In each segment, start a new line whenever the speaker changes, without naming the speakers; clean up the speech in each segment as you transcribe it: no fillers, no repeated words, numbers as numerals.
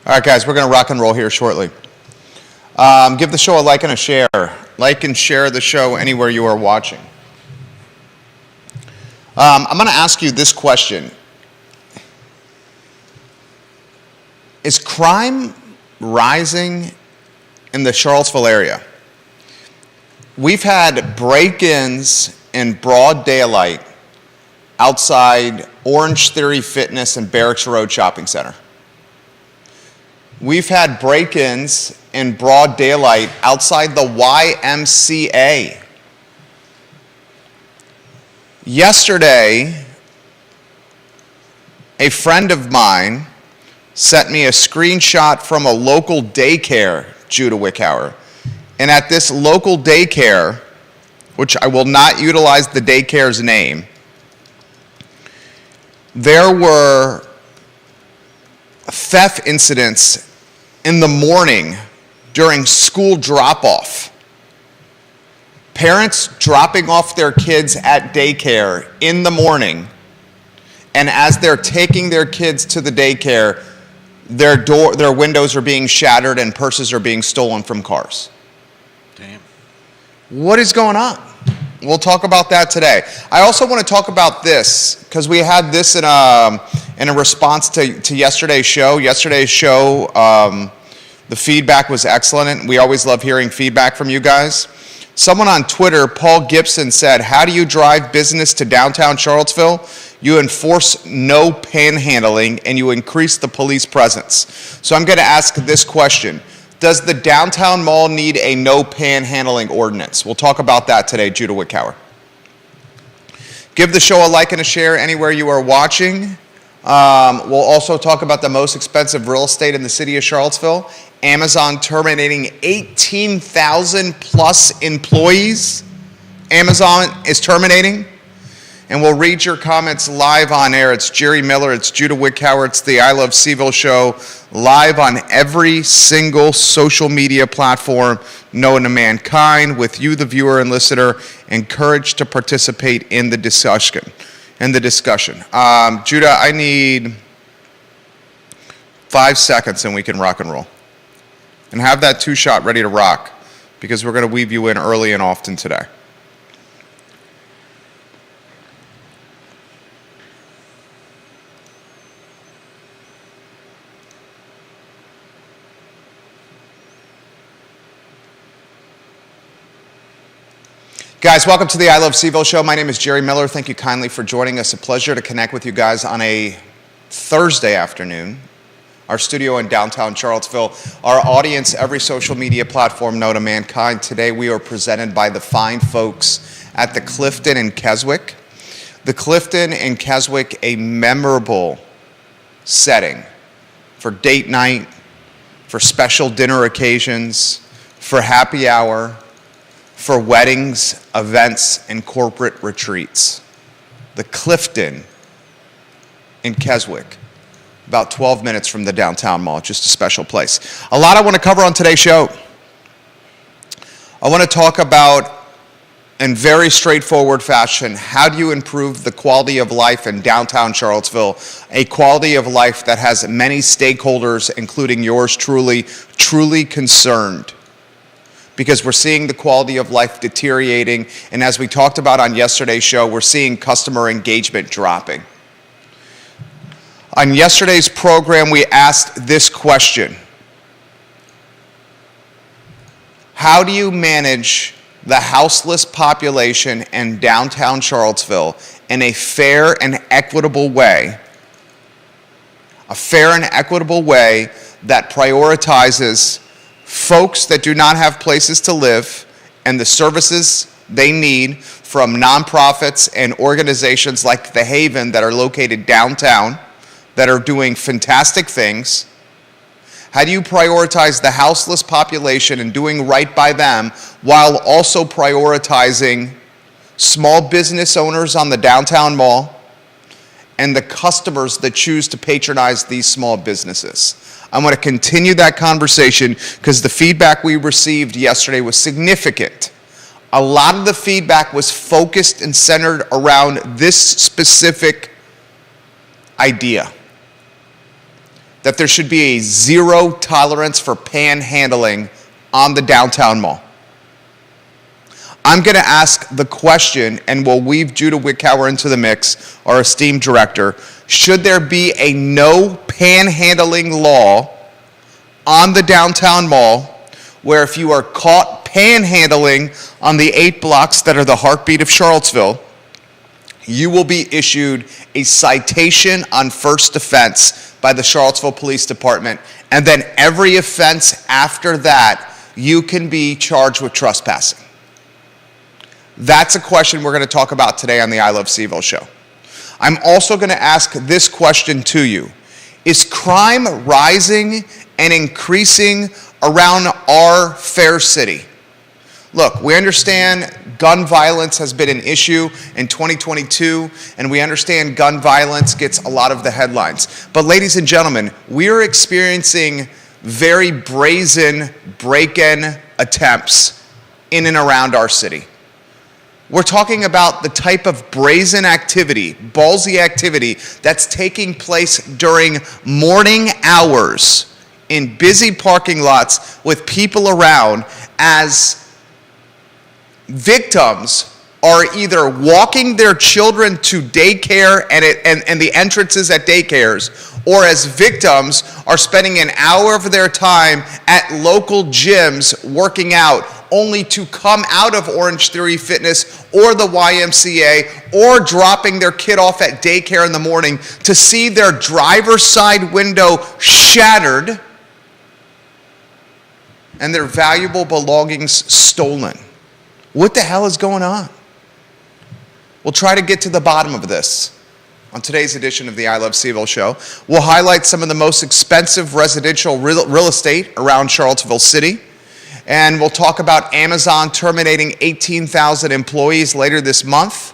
All right, guys, we're going to rock and roll here shortly. Give the show a like and a share. Like and share the show anywhere you are watching. I'm going to ask you this question. Is crime rising in the Charlottesville area? We've had break-ins in broad daylight outside Orange Theory Fitness and Barracks Road Shopping Center. We've had break-ins in broad daylight outside the YMCA. Yesterday, a friend of mine sent me a screenshot from a local daycare, Judah Wickhauer. And at this local daycare, which I will not utilize the daycare's name, there were theft incidents in the morning during school drop-off. Parents dropping off their kids at daycare in the morning, and as they're taking their kids to the daycare, their windows are being shattered and purses are being stolen from cars.
Damn.
What is going on? We'll talk about that today. I also want to talk about this because we had this in a response to yesterday's show. Yesterday's show, the feedback was excellent. We always love hearing feedback from you guys. Someone on Twitter, Paul Gibson, said, "How do you drive business to downtown Charlottesville? You enforce no panhandling and you increase the police presence." So I'm going to ask this question. Does the downtown mall need a no panhandling ordinance? We'll talk about that today, Judah Wickhauer. Give the show a like and a share anywhere you are watching. We'll also talk about the most expensive real estate in the city of Charlottesville. Amazon terminating 18,000 plus employees. Amazon is terminating. And we'll read your comments live on air. It's Jerry Miller, it's Judah Wickhauer, it's the I Love Seville show, live on every single social media platform known to mankind, with you, the viewer and listener, encouraged to participate in the discussion. Judah, I need 5 seconds and we can rock and roll. And have that two-shot ready to rock, because we're going to weave you in early and often today. Guys, welcome to the I Love Seville show. My name is Jerry Miller. Thank you kindly for joining us. A pleasure to connect with you guys on a Thursday afternoon. Our studio in downtown Charlottesville. Our audience, every social media platform known to mankind. Today we are presented by the fine folks at the Clifton in Keswick. The Clifton in Keswick, a memorable setting for date night, for special dinner occasions, for happy hour, for weddings, events, and corporate retreats. The Clifton in Keswick, about 12 minutes from the downtown mall, just a special place. A lot I want to cover on today's show. I want to talk about, in very straightforward fashion, how do you improve the quality of life in downtown Charlottesville, a quality of life that has many stakeholders, including yours truly concerned. Because we're seeing the quality of life deteriorating, and as we talked about on yesterday's show, we're seeing customer engagement dropping. On yesterday's program, we asked this question: how do you manage the houseless population in downtown Charlottesville in a fair and equitable way? A fair and equitable way that prioritizes folks that do not have places to live and the services they need from nonprofits and organizations like The Haven that are located downtown that are doing fantastic things. How do you prioritize the houseless population and doing right by them while also prioritizing small business owners on the downtown mall and the customers that choose to patronize these small businesses? I want to continue that conversation because the feedback we received yesterday was significant. A lot of the feedback was focused and centered around this specific idea. that there should be a zero tolerance for panhandling on the downtown mall. I'm going to ask the question, and we'll weave Judah Wickower into the mix, our esteemed director. Should there be a no panhandling law on the downtown mall where if you are caught panhandling on the 8 blocks that are the heartbeat of Charlottesville, you will be issued a citation on first offense by the Charlottesville Police Department, and then every offense after that, you can be charged with trespassing? That's a question we're going to talk about today on the I Love CVille show. I'm also going to ask this question to you. Is crime rising and increasing around our fair city? Look, we understand gun violence has been an issue in 2022, and we understand gun violence gets a lot of the headlines. But ladies and gentlemen, we're experiencing very brazen break-in attempts in and around our city. We're talking about the type of brazen activity, ballsy activity that's taking place during morning hours in busy parking lots with people around as victims are either walking their children to daycare and the entrances at daycares, or as victims are spending an hour of their time at local gyms working out, only to come out of Orange Theory Fitness or the YMCA or dropping their kid off at daycare in the morning to see their driver's side window shattered and their valuable belongings stolen. What the hell is going on? We'll try to get to the bottom of this on today's edition of the I Love CVille show. We'll highlight some of the most expensive residential real estate around Charlottesville City. And we'll talk about Amazon terminating 18,000 employees later this month.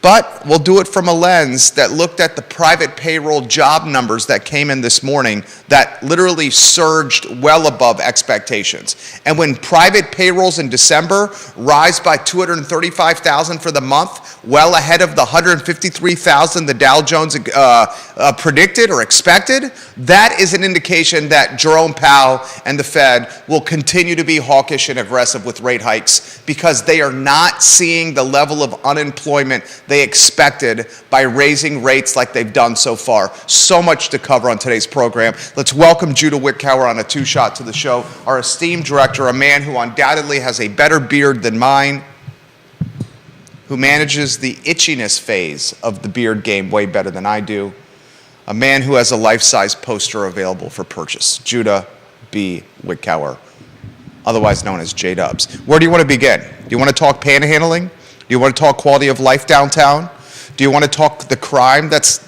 But we'll do it from a lens that looked at the private payroll job numbers that came in this morning that literally surged well above expectations. And when private payrolls in December rise by 235,000 for the month, well ahead of the 153,000 the Dow Jones predicted or expected, that is an indication that Jerome Powell and the Fed will continue to be hawkish and aggressive with rate hikes because they are not seeing the level of unemployment they expected by raising rates like they've done so far. So much to cover on today's program. Let's welcome Judah Wickower on a two-shot to the show, our esteemed director, a man who undoubtedly has a better beard than mine, who manages the itchiness phase of the beard game way better than I do, a man who has a life-size poster available for purchase, Judah B. Wickower, otherwise known as J-Dubs. Where do you want to begin? Do you want to talk panhandling? Do you want to talk quality of life downtown? Do you want to talk the crime that's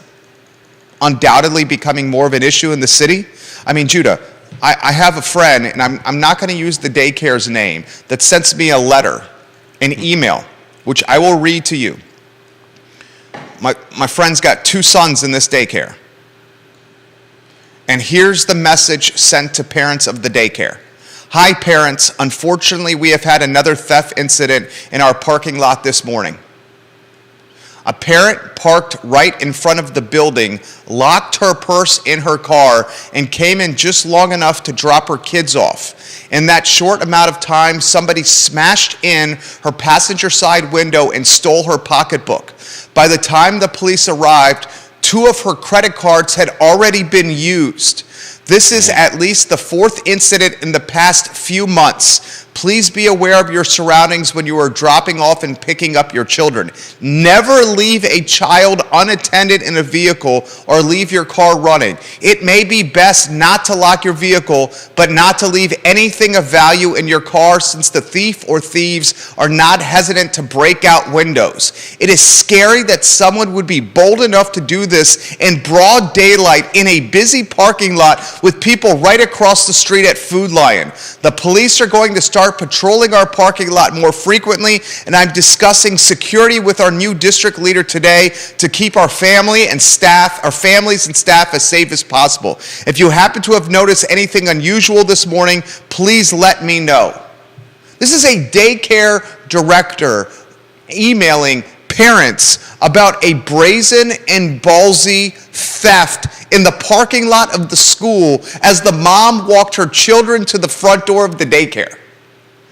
undoubtedly becoming more of an issue in the city? I mean, Judah, I have a friend, and I'm not going to use the daycare's name, that sends me a letter, an email, which I will read to you. My friend's got 2 sons in this daycare. And here's the message sent to parents of the daycare. Hi, parents. Unfortunately, we have had another theft incident in our parking lot this morning. A parent parked right in front of the building, locked her purse in her car, and came in just long enough to drop her kids off. In that short amount of time, somebody smashed in her passenger side window and stole her pocketbook. By the time the police arrived, 2 of her credit cards had already been used. This is at least the 4th incident in the past few months. Please be aware of your surroundings when you are dropping off and picking up your children. Never leave a child unattended in a vehicle or leave your car running. It may be best not to lock your vehicle, but not to leave anything of value in your car since the thief or thieves are not hesitant to break out windows. It is scary that someone would be bold enough to do this in broad daylight in a busy parking lot with people right across the street at Food Lion. The police are going to start patrolling our parking lot more frequently, and I'm discussing security with our new district leader today to keep our families and staff as safe as possible. If you happen to have noticed anything unusual this morning, please let me know. This is a daycare director emailing parents about a brazen and ballsy theft in the parking lot of the school as the mom walked her children to the front door of the daycare.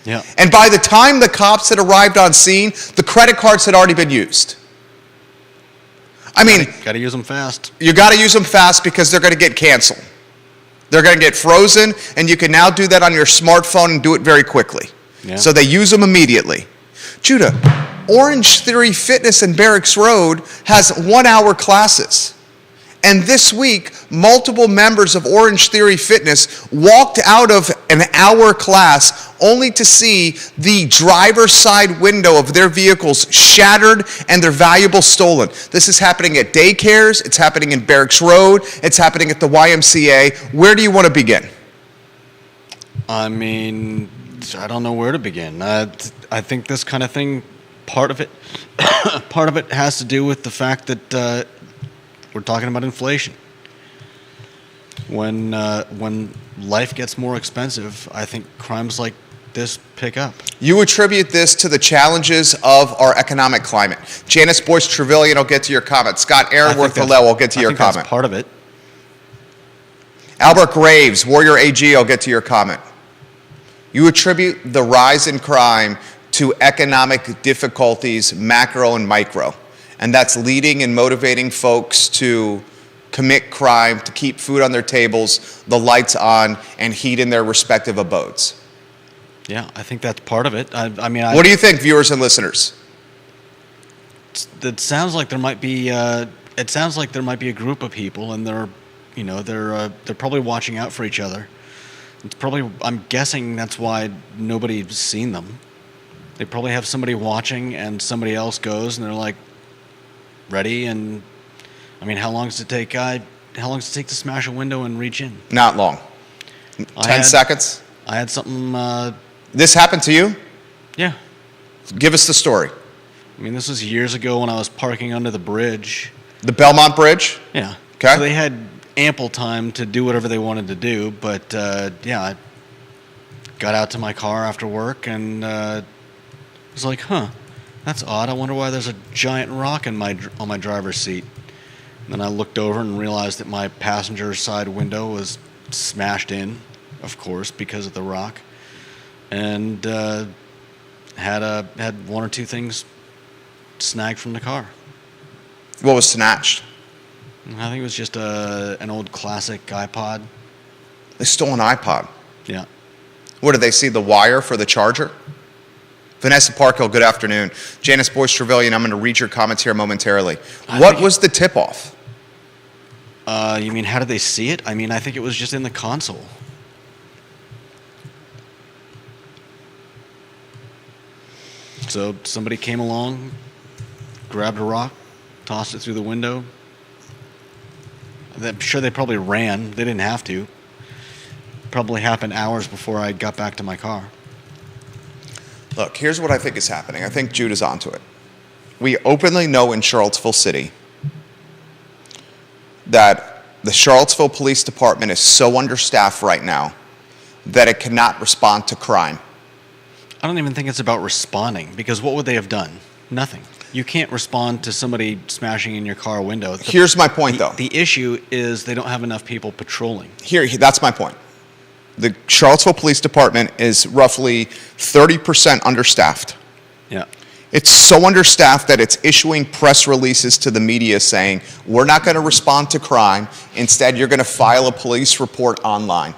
Yeah.
And by the time the cops had arrived on scene, the credit cards had already been used. I mean,
Got to use them fast.
you got to use them fast because they're going to get canceled. They're going to get frozen, and you can now do that on your smartphone and do it very quickly.
Yeah.
So they use them immediately. Judah, Orange Theory Fitness in Barracks Road has 1-hour classes. And this week, multiple members of Orange Theory Fitness walked out of an hour class only to see the driver's side window of their vehicles shattered and their valuables stolen. This is happening at daycares, it's happening in Barracks Road, it's happening at the YMCA. Where do you want to begin?
I mean, I don't know where to begin. I think this kind of thing, part of it has to do with the fact that we're talking about inflation. When life gets more expensive, I think crimes like this pick up.
You attribute this to the challenges of our economic climate. Janice Boyce Trevelyan, I'll get to your comment. Scott Aaronworth Hillel, I'll get to your comment.
That's part of it.
Albert Graves, Warrior AG, I'll get to your comment. You attribute the rise in crime to economic difficulties, macro and micro. And that's leading and motivating folks to commit crime, to keep food on their tables, the lights on, and heat in their respective abodes.
Yeah, I think that's part of it.
What do you think, viewers and listeners?
It sounds like there might be. It sounds like there might be a group of people, and they're probably watching out for each other. It's probably. I'm guessing that's why nobody's seen them. They probably have somebody watching, and somebody else goes, and they're like, ready. And I mean, how long does it take? How long does it take to smash a window and reach in?
Not long. 10 seconds.
I had something.
This happened to you?
Yeah.
Give us the story.
I mean, this was years ago when I was parking under the bridge.
The Belmont Bridge?
Yeah.
Okay.
So they had ample time to do whatever they wanted to do, but yeah, I got out to my car after work and was like, that's odd. I wonder why there's a giant rock on my driver's seat. And then I looked over and realized that my passenger side window was smashed in, of course, because of the rock, and had one or two things snagged from the car.
What was snatched?
I think it was just an old classic iPod.
They stole an iPod.
Yeah.
What, did they see the wire for the charger? Vanessa Parkhill, good afternoon. Janice Boyce Trevelyan, I'm going to read your comments here momentarily. What was the tip-off?
You mean, how did they see it? I mean, I think it was just in the console. So somebody came along, grabbed a rock, tossed it through the window. I'm sure they probably ran. They didn't have to. Probably happened hours before I got back to my car.
Look, here's what I think is happening. I think Jude is onto it. We openly know in Charlottesville City that the Charlottesville Police Department is so understaffed right now that it cannot respond to crime.
I don't even think it's about responding, because what would they have done? Nothing. You can't respond to somebody smashing in your car window.
Here's my point, though.
The issue is they don't have enough people patrolling.
That's my point. The Charlottesville Police Department is roughly 30% understaffed.
Yeah.
It's so understaffed that it's issuing press releases to the media saying, we're not going to respond to crime. Instead, you're going to file a police report online.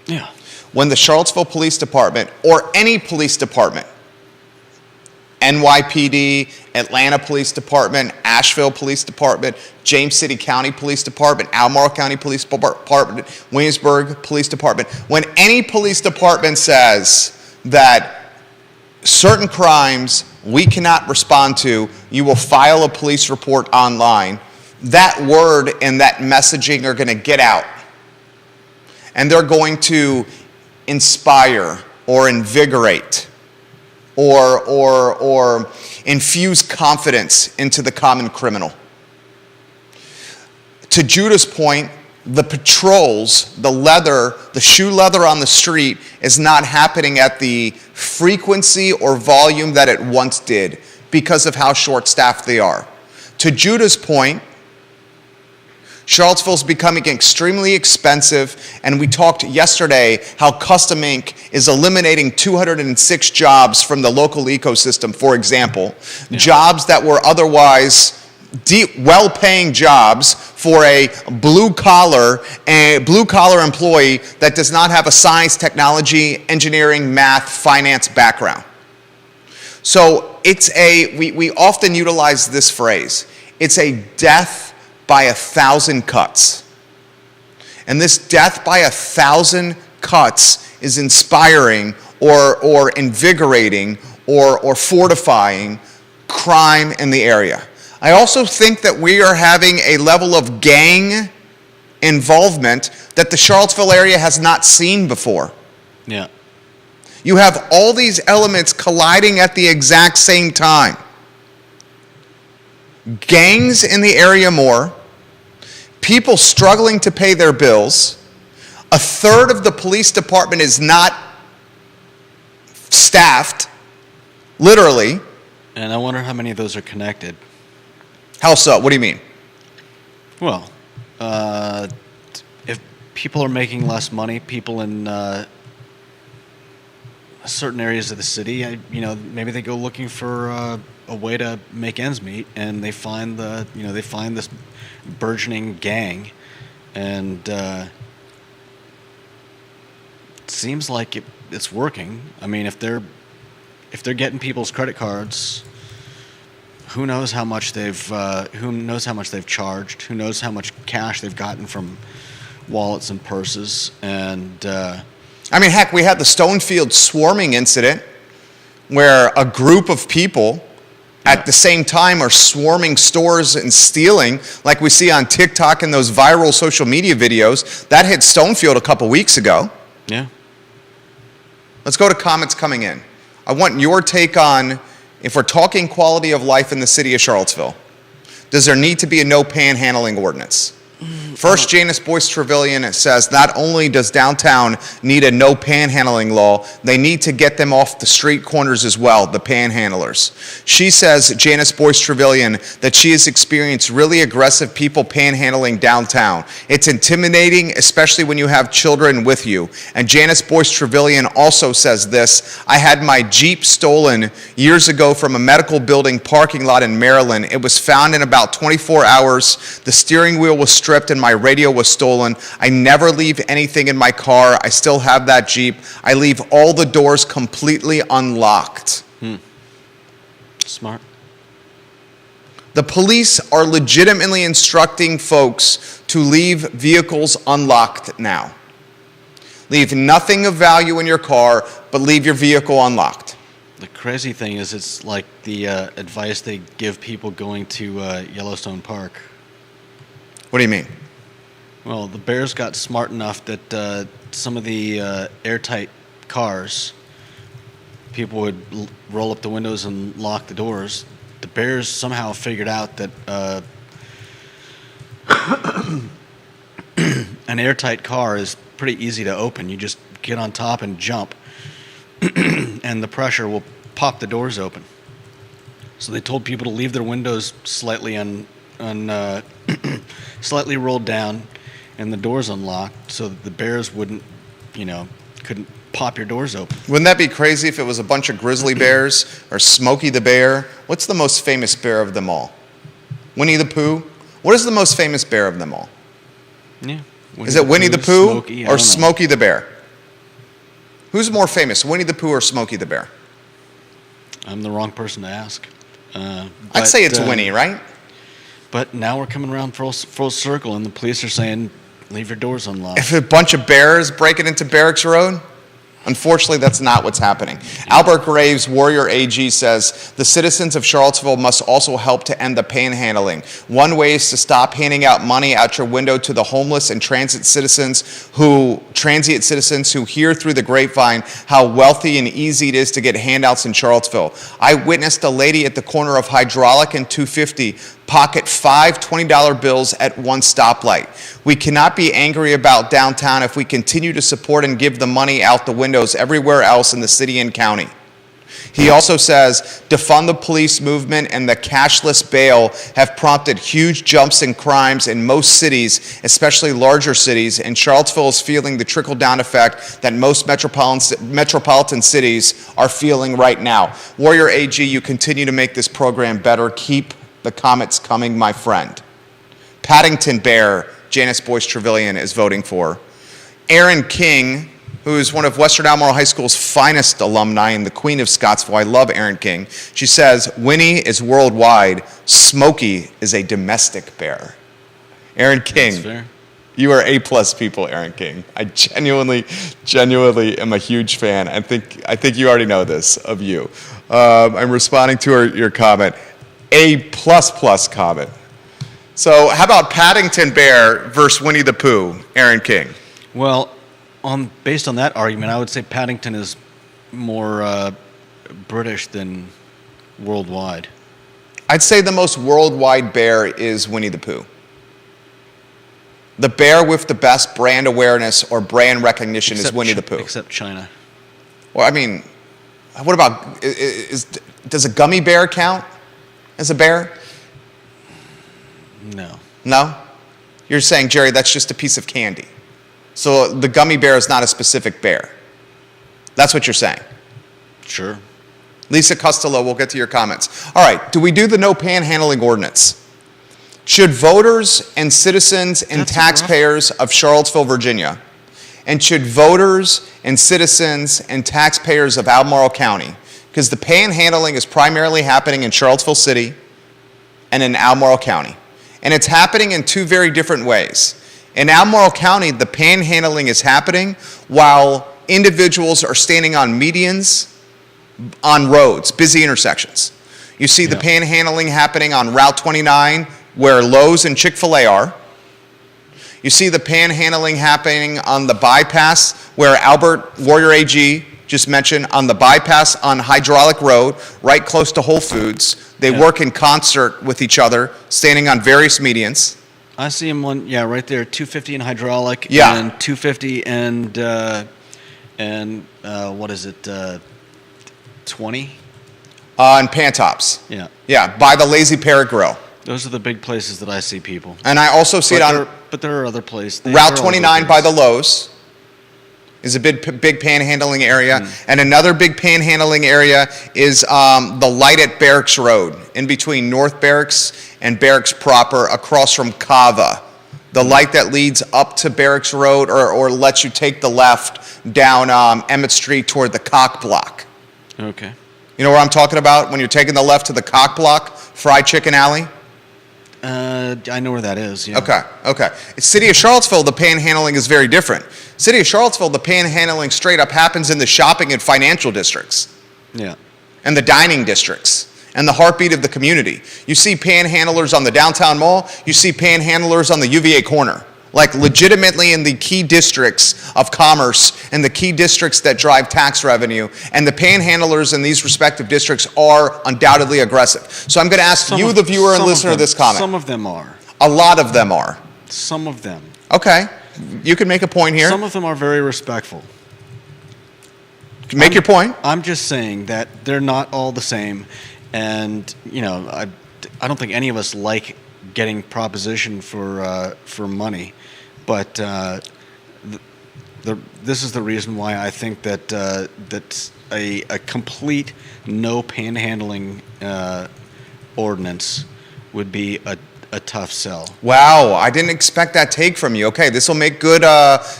Yeah.
When the Charlottesville Police Department, or any police department, NYPD, Atlanta Police Department, Asheville Police Department, James City County Police Department, Albemarle County Police Department, Williamsburg Police Department, when any police department says that certain crimes we cannot respond to, you will file a police report online, that word and that messaging are going to get out. And they're going to inspire or invigorate or infuse confidence into the common criminal. To Judah's point, the patrols, the shoe leather on the street is not happening at the frequency or volume that it once did. because of how short-staffed they are. To Judah's point, Charlottesville is becoming extremely expensive, and we talked yesterday how Custom Ink is eliminating 206 jobs from the local ecosystem, for example, jobs that were otherwise well-paying jobs for a blue-collar employee that does not have a science, technology, engineering, math, finance background. So we often utilize this phrase. It's a death by 1,000 cuts. And this death by 1,000 cuts is inspiring or invigorating or fortifying crime in the area. I also think that we are having a level of gang involvement that the Charlottesville area has not seen before.
Yeah.
You have all these elements colliding at the exact same time. Gangs in the area more, people struggling to pay their bills, a third of the police department is not staffed, literally.
And I wonder how many of those are connected.
How so? What do you mean?
Well, if people are making less money, people in certain areas of the city, maybe they go looking for a way to make ends meet, and they find this burgeoning gang, and it seems like it's working. I mean, if they're getting people's credit cards, who knows how much they've charged? Who knows how much cash they've gotten from wallets and purses? And
heck, we had the Stonefield swarming incident where a group of people at the same time are swarming stores and stealing, like we see on TikTok and those viral social media videos. That hit Stonefield a couple weeks ago.
Yeah.
Let's go to comments coming in. I want your take on, if we're talking quality of life in the city of Charlottesville, does there need to be a no panhandling ordinance? First, Janice Boyce Trevelyan says not only does downtown need a no panhandling law, they need to get them off the street corners as well, the panhandlers. She says, Janice Boyce Trevelyan, that she has experienced really aggressive people panhandling downtown. It's intimidating, especially when you have children with you. And Janice Boyce Trevelyan also says this: I had my Jeep stolen years ago from a medical building parking lot in Maryland. It was found in about 24 hours. The steering wheel was stripped and my radio was stolen. I never leave anything in my car. I still have that Jeep. I leave all the doors completely unlocked.
Smart.
The police are legitimately instructing folks to leave vehicles unlocked now. Leave nothing of value in your car, but leave your vehicle unlocked.
The crazy thing is, it's like the advice they give people going to Yellowstone Park.
What do you mean?
Well, the Bears got smart enough that some of the airtight cars, people would roll up the windows and lock the doors. The Bears somehow figured out that an airtight car is pretty easy to open. You just get on top and jump, and the pressure will pop the doors open. So they told people to leave their windows slightly slightly rolled down and the doors unlocked, so that the bears couldn't pop your doors open.
Wouldn't that be crazy if it was a bunch of grizzly bears or Smokey the Bear? What's the most famous bear of them all? Winnie the Pooh? What is the most famous bear of them all?
Yeah.
Is it Winnie the Pooh
Smokey,
or Smokey the Bear? Who's more famous, Winnie the Pooh or Smokey the Bear?
I'm the wrong person to ask.
I'd say it's Winnie, right?
But now we're coming around full circle, and the police are saying, leave your doors unlocked.
If a bunch of bears break it into Barracks Road? Unfortunately, that's not what's happening. Albert Graves, Warrior AG, says, the citizens of Charlottesville must also help to end the panhandling. One way is to stop handing out money out your window to the homeless and transient citizens who hear through the grapevine how wealthy and easy it is to get handouts in Charlottesville. I witnessed a lady at the corner of Hydraulic and 250 pocket 5 $20 bills at one stoplight. We cannot be angry about downtown if we continue to support and give the money out the windows everywhere else in the city and county. He also says, defund the police movement and the cashless bail have prompted huge jumps in crimes in most cities, especially larger cities, and Charlottesville is feeling the trickle-down effect that most metropolitan cities are feeling right now. Warrior AG, you continue to make this program better. Keep the comments coming, my friend. Paddington Bear, Janice Boyce Trevelyan is voting for. Erin King, who is one of Western Albemarle High School's finest alumni and the queen of Scottsville. I love Erin King. She says, Winnie is worldwide, Smokey is a domestic bear. Erin King,
That's fair.
you are A-plus people, Erin King. I genuinely am a huge fan. I think you already know this of you. I'm responding to your comment. A++ comment. So how about Paddington Bear versus Winnie the Pooh, Erin King?
Well, based on that argument, I would say Paddington is more British than worldwide.
I'd say the most worldwide bear is Winnie the Pooh. The bear with the best brand awareness or brand recognition is Winnie the Pooh.
Except China.
Well, I mean, what about, does a gummy bear count as a bear?
No.
No? You're saying, Jerry, that's just a piece of candy. So the gummy bear is not a specific bear. That's what you're saying.
Sure.
Lisa Costello, we'll get to your comments. All right, do we do the no panhandling ordinance? Should voters and citizens and taxpayers of Charlottesville, Virginia, and should voters and citizens and taxpayers of Albemarle County, because the panhandling is primarily happening in Charlottesville City and in Albemarle County, and it's happening in two very different ways. In Albemarle County, the panhandling is happening while individuals are standing on medians, on roads, busy intersections. You see the panhandling happening on Route 29, where Lowe's and Chick-fil-A are. You see the panhandling happening on the bypass, where Albert Warrior AG just mentioned, on the bypass on Hydraulic Road, right close to Whole Foods. They work in concert with each other, standing on various medians.
I see him right there, 250 in Hydraulic,
Yeah.
and 250 and what is it, 20?
And Pantops.
Yeah.
Yeah, by the Lazy Parrot Grill.
Those are the big places that I see people.
And I also see it on
But there are other places.
Route 29 by the Lowe's is a big panhandling area. And another big panhandling area is the light at Barracks Road, in between North Barracks and Barracks proper, across from Cava. The light that leads up to Barracks Road or lets you take the left down Emmett Street toward the Cock Block.
Okay.
You know where I'm talking about when you're taking the left to the Cock Block, Fried Chicken Alley?
I know where that is, yeah.
Okay. City of Charlottesville, the panhandling is very different. City of Charlottesville, the panhandling straight up happens in the shopping and financial districts.
Yeah.
And the dining districts and the heartbeat of the community. You see panhandlers on the downtown mall, you see panhandlers on the UVA corner, like legitimately in the key districts of commerce and the key districts that drive tax revenue. And the panhandlers in these respective districts are undoubtedly aggressive. So I'm going to ask you, the viewer and listener, this comment.
Some of them are.
A lot of them are.
Some of them.
Okay. You can make a point here.
Some of them are very respectful.
Make your point.
I'm just saying that they're not all the same. And, I don't think any of us like getting propositioned for money. But this is the reason why I think that a complete no panhandling ordinance would be a tough sell.
Wow, I didn't expect that take from you. Okay, this will make good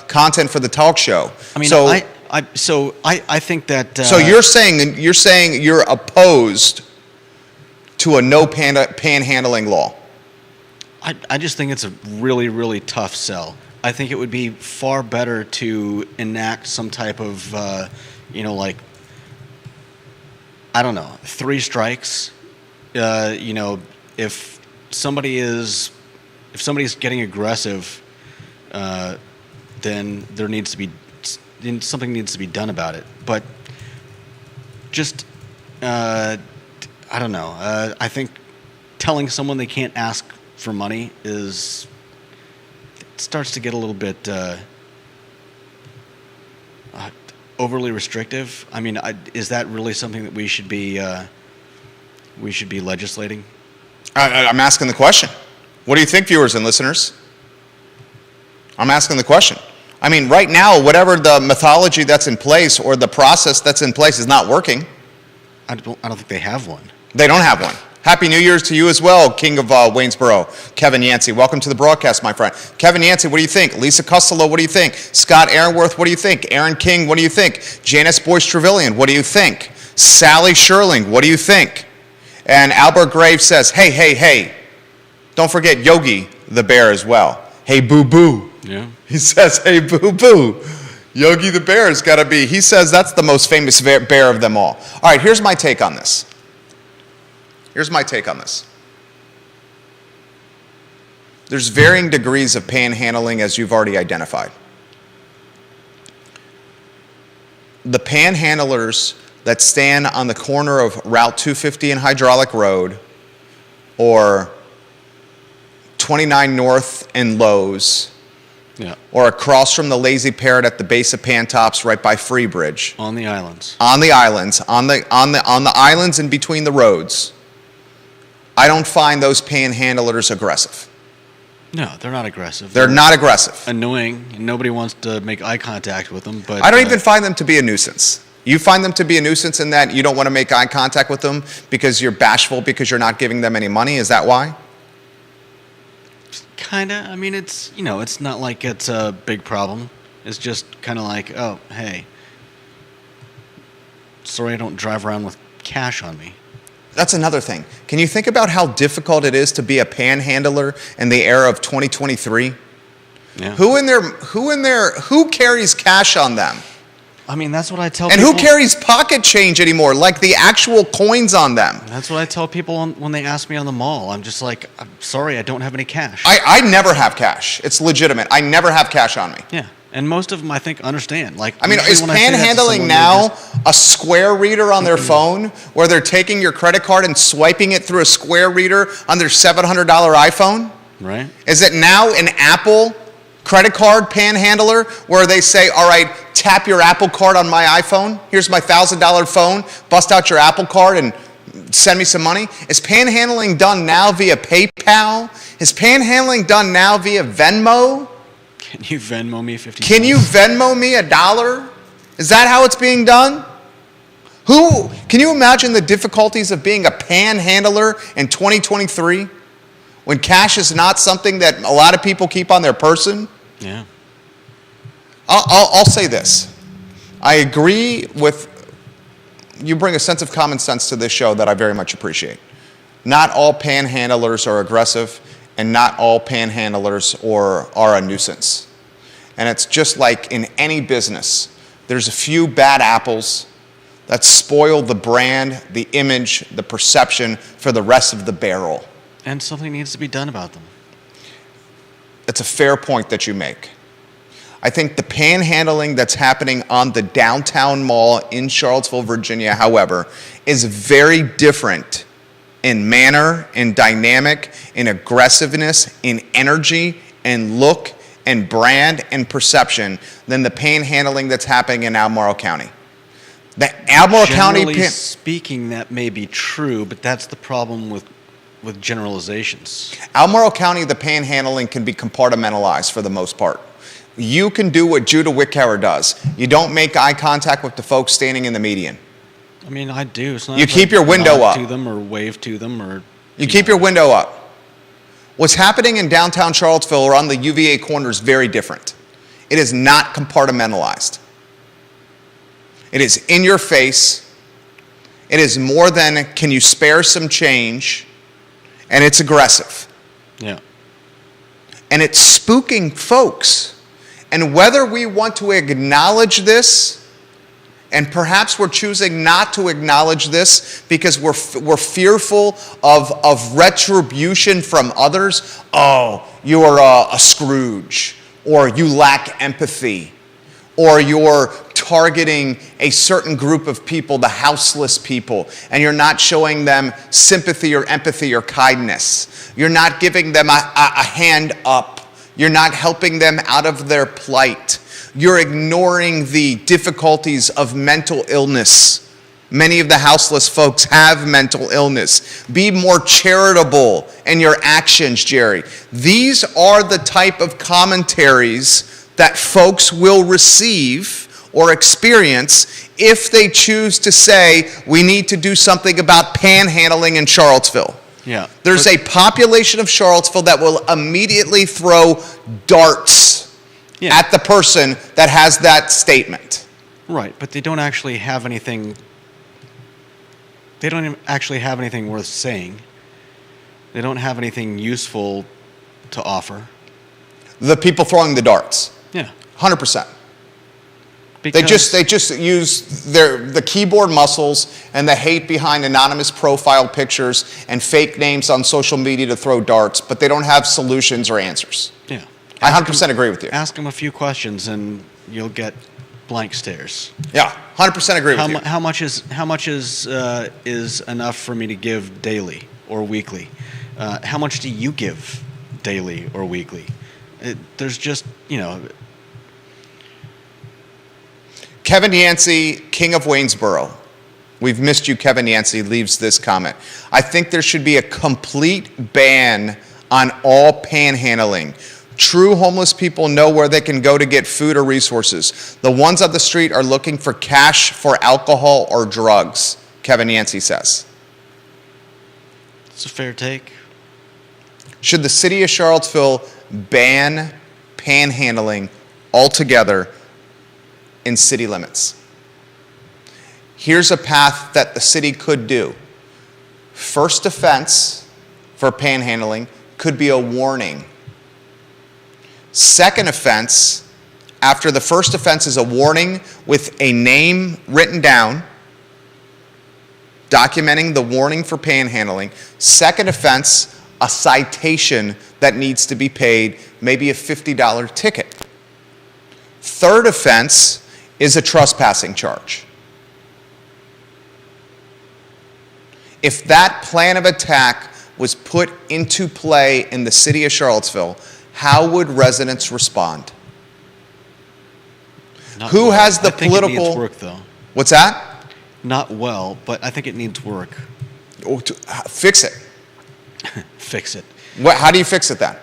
content for the talk show.
I mean,
so,
I think that.
So you're saying you're opposed to a no panhandling law?
I just think it's a really, really tough sell. I think it would be far better to enact some type of, like, I don't know, 3 strikes. If somebody's getting aggressive, then something needs to be done about it. But just, I don't know. I think telling someone they can't ask for money it starts to get a little bit, overly restrictive? I mean, is that really something that we should be legislating?
I'm asking the question. What do you think, viewers and listeners? I'm asking the question. I mean, right now, whatever the mythology that's in place or the process that's in place is not working.
I don't think they have one.
They don't have one. Happy New Year's to you as well, King of Waynesboro, Kevin Yancey. Welcome to the broadcast, my friend. Kevin Yancey, what do you think? Lisa Costello, what do you think? Scott Aaronworth, what do you think? Aaron King, what do you think? Janice Boyce Trevelyan, what do you think? Sally Sherling, what do you think? And Albert Graves says, hey, hey, hey. Don't forget Yogi the bear as well. Hey, boo-boo.
Yeah.
He says, hey, boo-boo. Yogi the bear has got to be, he says that's the most famous bear of them all. All right, here's my take on this. Here's my take on this. There's varying degrees of panhandling, as you've already identified. The panhandlers that stand on the corner of Route 250 and Hydraulic Road, or 29 North and Lowe's,
Yeah.
or across from the Lazy Parrot at the base of Pantops right by Freebridge.
On the islands.
On the islands, on the islands in between the roads, I don't find those panhandlers aggressive.
No, they're not aggressive.
They're not aggressive.
Annoying, and nobody wants to make eye contact with them. But
I don't even find them to be a nuisance. You find them to be a nuisance in that you don't want to make eye contact with them because you're bashful because you're not giving them any money. Is that why?
Kinda. I mean, it's it's not like it's a big problem. It's just kind of like, oh, hey, sorry, I don't drive around with cash on me.
That's another thing. Can you think about how difficult it is to be a panhandler in the era of 2023?
Yeah.
Who carries cash on them?
I mean, that's what I tell
And
people.
who carries pocket change anymore, like the actual coins on them?
That's what I tell people when they ask me on the mall. I'm just like, I'm sorry, I don't have any cash.
I never have cash. It's legitimate. I never have cash on me.
Yeah. And most of them, I think, understand. Like,
I mean,
usually
is
when I say that to
panhandling
someone,
now
they're just-
a square reader on their phone where they're taking your credit card and swiping it through a square reader on their $700 iPhone?
right?
Is it now an Apple credit card panhandler where they say, all right, tap your Apple card on my iPhone. Here's my $1,000 phone. Bust out your Apple card and send me some money. Is panhandling done now via PayPal? Is panhandling done now via Venmo?
Can you Venmo me 50
Can you Venmo me $1? Is that how it's being done? Can you imagine the difficulties of being a panhandler in 2023 when cash is not something that a lot of people keep on their person?
Yeah.
I'll say this. I agree with, you bring a sense of common sense to this show that I very much appreciate. Not all panhandlers are aggressive, and not all panhandlers are a nuisance. And it's just like in any business, there's a few bad apples that spoil the brand, the image, the perception for the rest of the barrel.
And something needs to be done about them.
It's a fair point that you make. I think the panhandling that's happening on the downtown mall in Charlottesville, Virginia, however, is very different in manner, in dynamic, in aggressiveness, in energy, and look, and brand, and perception than the panhandling that's happening in Albemarle County. The Albemarle County
Generally speaking, that may be true, but that's the problem with generalizations.
Albemarle County, the panhandling can be compartmentalized for the most part. You can do what Judah Wickhauer does. You don't make eye contact with the folks standing in the median.
I mean, I do. Sometimes
You keep
I
your window
nod
up.
to them or wave to them or.
You keep your window up. What's happening in downtown Charlottesville or on the UVA corner is very different. It is not compartmentalized. It is in your face. It is more than, can you spare some change? And it's aggressive.
Yeah.
And it's spooking folks. And whether we want to acknowledge this, and perhaps we're choosing not to acknowledge this because we're fearful of retribution from others. Oh, you're a Scrooge, or you lack empathy, or you're targeting a certain group of people, the houseless people, and you're not showing them sympathy or empathy or kindness. You're not giving them a hand up. You're not helping them out of their plight. You're ignoring the difficulties of mental illness. Many of the houseless folks have mental illness. Be more charitable in your actions, Jerry. These are the type of commentaries that folks will receive or experience if they choose to say, we need to do something about panhandling in Charlottesville.
Yeah.
There's a population of Charlottesville that will immediately throw darts at the person that has that statement.
Right, but they don't actually have anything. They don't even actually have anything worth saying. They don't have anything useful to offer.
The people throwing the darts.
Yeah.
100%.
Because
They just use the keyboard muscles and the hate behind anonymous profile pictures and fake names on social media to throw darts, but they don't have solutions or answers.
Yeah.
I 100% agree with you.
Ask them a few questions and you'll get blank stares.
Yeah, 100% agree with you.
How much is enough for me to give daily or weekly? How much do you give daily or weekly? There's just,
Kevin Yancey, King of Waynesboro. We've missed you, Kevin Yancey, leaves this comment. I think there should be a complete ban on all panhandling. True homeless people know where they can go to get food or resources. The ones on the street are looking for cash for alcohol or drugs, Kevin Yancey says.
It's a fair take.
Should the city of Charlottesville ban panhandling altogether in city limits? Here's a path that the city could do. First offense for panhandling could be a warning. Second offense, after the first offense is a warning with a name written down, documenting the warning for panhandling. Second offense, a citation that needs to be paid, maybe a $50 ticket. Third offense is a trespassing charge. If that plan of attack was put into play in the city of Charlottesville, how would residents respond?
Not
Who
well.
has the
I think
political...
It needs work, though.
What's that?
Not well, but I think it needs work.
Oh, fix it.
Fix it.
How do you fix it then?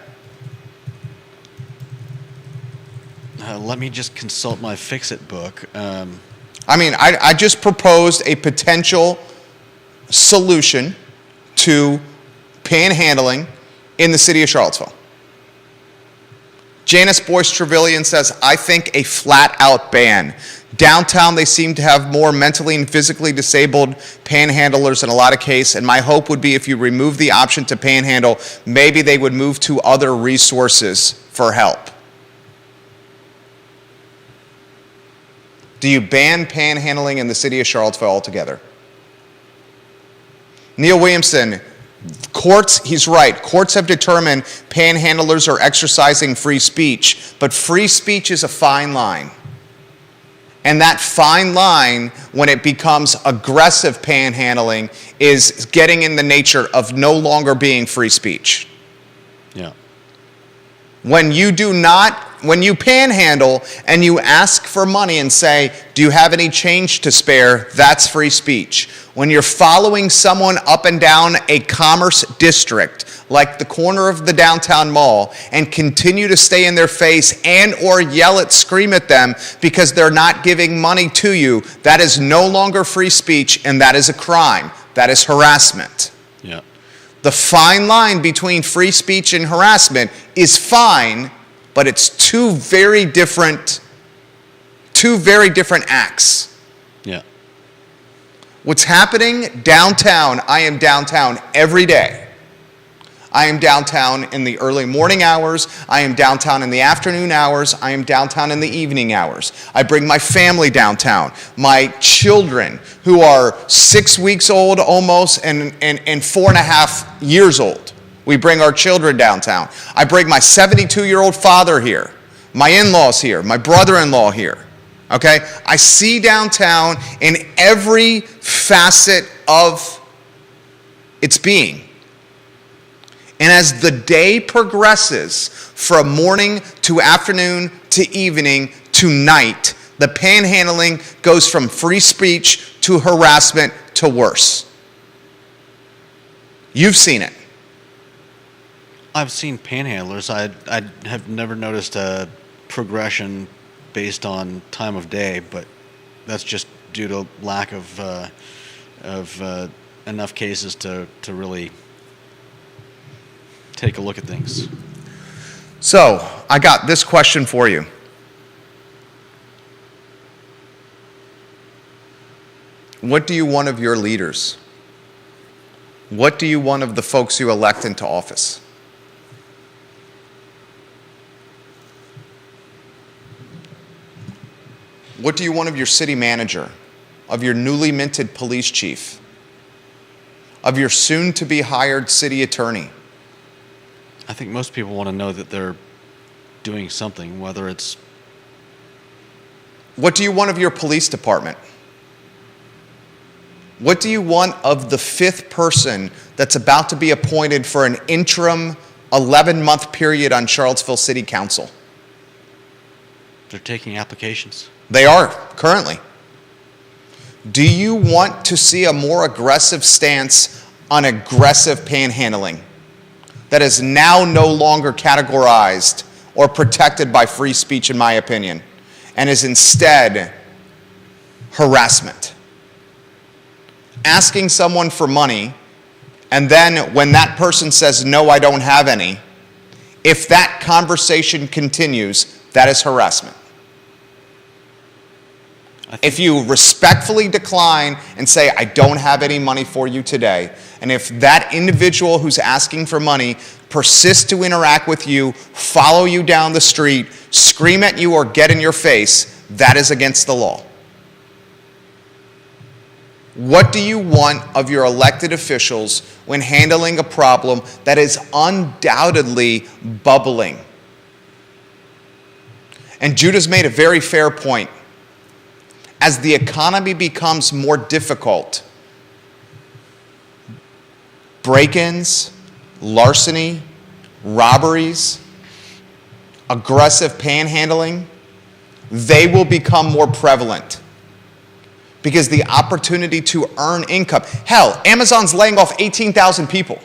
Let me just consult my Fix-It book.
I just proposed a potential solution to panhandling in the city of Charlottesville. Janice Boyce Trevelyan says, I think a flat-out ban. Downtown, they seem to have more mentally and physically disabled panhandlers in a lot of cases, and my hope would be if you remove the option to panhandle, maybe they would move to other resources for help. Do you ban panhandling in the city of Charlottesville altogether? Neil Williamson, courts, he's right. Courts have determined panhandlers are exercising free speech, but free speech is a fine line. And that fine line, when it becomes aggressive panhandling, is getting in the nature of no longer being free speech.
Yeah.
When you panhandle and you ask for money and say, do you have any change to spare, that's free speech. When you're following someone up and down a commerce district, like the corner of the downtown mall, and continue to stay in their face and or scream at them because they're not giving money to you, that is no longer free speech, and that is a crime. That is harassment.
Yeah.
The fine line between free speech and harassment is fine, but it's two very different acts.
Yeah.
What's happening downtown, I am downtown every day. I am downtown in the early morning hours. I am downtown in the afternoon hours. I am downtown in the evening hours. I bring my family downtown. My children, who are 6 weeks old almost and 4.5 years old. We bring our children downtown. I bring my 72-year-old father here, my in-laws here, my brother-in-law here. Okay? I see downtown in every facet of its being. And as the day progresses from morning to afternoon to evening tonight, the panhandling goes from free speech to harassment to worse. You've seen it.
I've seen panhandlers. I have never noticed a progression based on time of day, but that's just due to lack of enough cases to really take a look at things.
So, I got this question for you. What do you want of your leaders? What do you want of the folks you elect into office? What do you want of your city manager, of your newly minted police chief, of your soon-to-be hired city attorney?
I think most people want to know that they're doing something, whether it's...
What do you want of your police department? What do you want of the fifth person that's about to be appointed for an interim 11-month period on Charlottesville City Council?
They're taking applications.
They are, currently. Do you want to see a more aggressive stance on aggressive panhandling that is now no longer categorized or protected by free speech, in my opinion, and is instead harassment? Asking someone for money, and then when that person says, no, I don't have any, if that conversation continues, that is harassment. If you respectfully decline and say, I don't have any money for you today, and if that individual who's asking for money persists to interact with you, follow you down the street, scream at you, or get in your face, that is against the law. What do you want of your elected officials when handling a problem that is undoubtedly bubbling? And Judah's made a very fair point. As the economy becomes more difficult, break-ins, larceny, robberies, aggressive panhandling, they will become more prevalent because the opportunity to earn income. Hell, Amazon's laying off 18,000 people.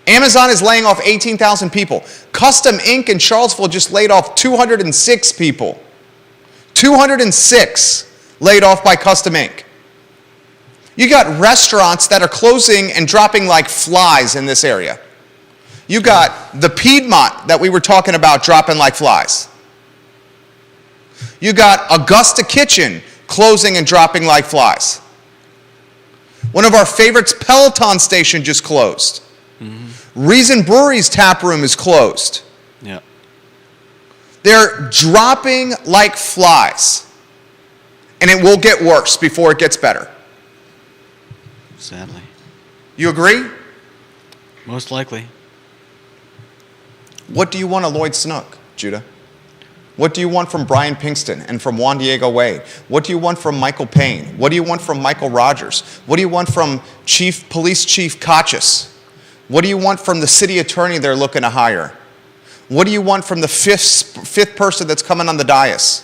Amazon is laying off 18,000 people. Custom Ink in Charlottesville just laid off 206 people. 206 laid off by Custom Ink. You got restaurants that are closing and dropping like flies in this area. You got the Piedmont that we were talking about dropping like flies. You got Augusta Kitchen closing and dropping like flies. One of our favorites, Peloton Station, just closed. Mm-hmm. Reason Brewery's tap room is closed.
Yeah.
They're dropping like flies. And it will get worse before it gets better.
Sadly.
You agree?
Most likely.
What do you want of Lloyd Snook, Judah? What do you want from Brian Pinkston and from Juan Diego Wade? What do you want from Michael Payne? What do you want from Michael Rogers? What do you want from Police Chief Kachis? What do you want from the city attorney they're looking to hire? What do you want from the fifth person that's coming on the dais?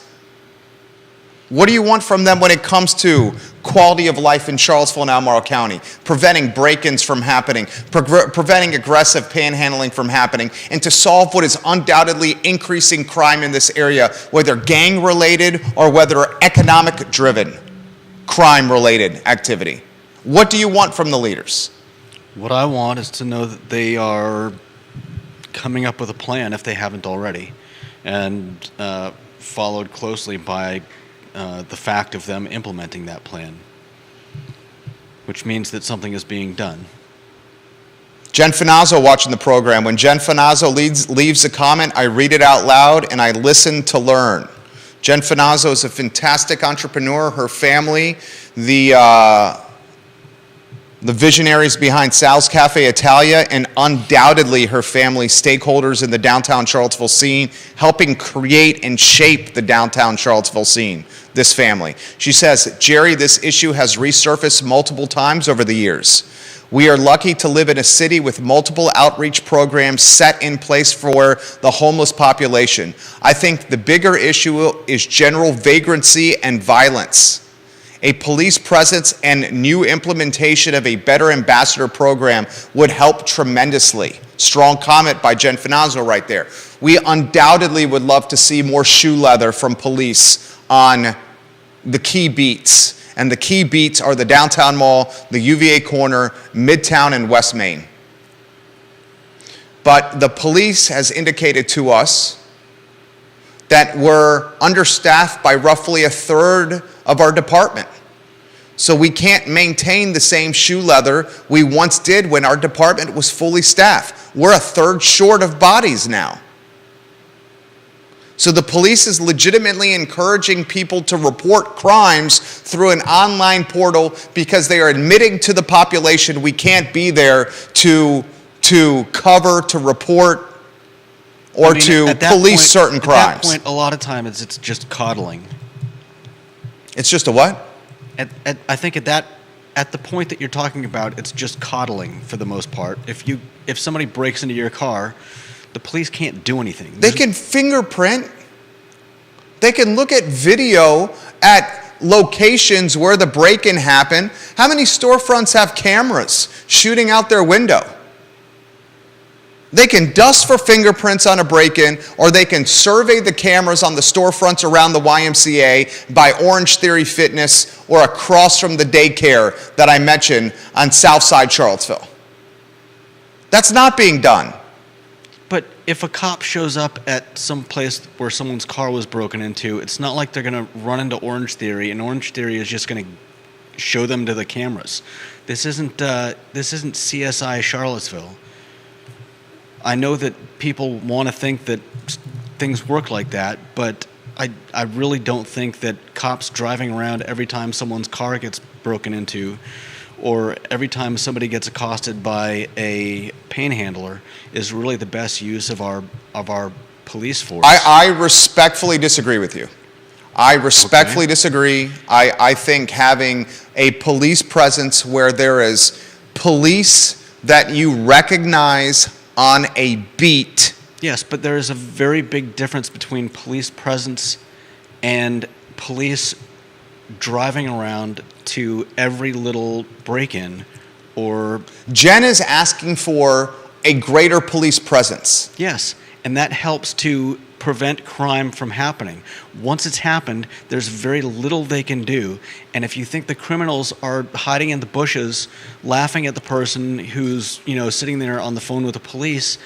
What do you want from them when it comes to quality of life in Charlottesville and Albemarle County, preventing break-ins from happening, preventing aggressive panhandling from happening, and to solve what is undoubtedly increasing crime in this area, whether gang-related or whether economic-driven crime-related activity? What do you want from the leaders?
What I want is to know that they are coming up with a plan, if they haven't already, and followed closely by the fact of them implementing that plan, which means that something is being done.
Jen Finazzo watching the program. When Jen Finazzo leaves a comment, I read it out loud and I listen to learn. Jen Finazzo is a fantastic entrepreneur. Her family, the visionaries behind Sal's Cafe Italia, and undoubtedly her family, stakeholders in the downtown Charlottesville scene, helping create and shape the downtown Charlottesville scene, this family. She says, Jerry, this issue has resurfaced multiple times over the years. We are lucky to live in a city with multiple outreach programs set in place for the homeless population. I think the bigger issue is general vagrancy and violence. A police presence and new implementation of a better ambassador program would help tremendously. Strong comment by Jen Finazzo right there. We undoubtedly would love to see more shoe leather from police on the key beats. And the key beats are the Downtown Mall, the UVA Corner, Midtown, and West Main. But the police has indicated to us that we're understaffed by roughly a third of our department. So we can't maintain the same shoe leather we once did when our department was fully staffed. We're a third short of bodies now. So the police is legitimately encouraging people to report crimes through an online portal because they are admitting to the population we can't be there to cover, to report, or to police certain crimes.
At that point, a lot of times it's just coddling.
It's just a what?
I think at the point that you're talking about, it's just coddling for the most part. If somebody breaks into your car, the police can't do anything.
They can fingerprint. They can look at video at locations where the break-in happened. How many storefronts have cameras shooting out their window? They can dust for fingerprints on a break-in, or they can survey the cameras on the storefronts around the YMCA by Orange Theory Fitness or across from the daycare that I mentioned on Southside Charlottesville. That's not being done.
But if a cop shows up at some place where someone's car was broken into, it's not like they're going to run into Orange Theory, and Orange Theory is just going to show them to the cameras. This isn't CSI Charlottesville. I know that people want to think that things work like that, but I really don't think that cops driving around every time someone's car gets broken into or every time somebody gets accosted by a panhandler is really the best use of our police force.
I respectfully disagree with you. I respectfully disagree. I think having a police presence where there is police that you recognize on a beat.
Yes, but there is a very big difference between police presence and police driving around to every little break-in or...
Jen is asking for a greater police presence.
Yes, and that helps to prevent crime from happening. Once it's happened, there's very little they can do. And if you think the criminals are hiding in the bushes, laughing at the person who's, sitting there on the phone with the police,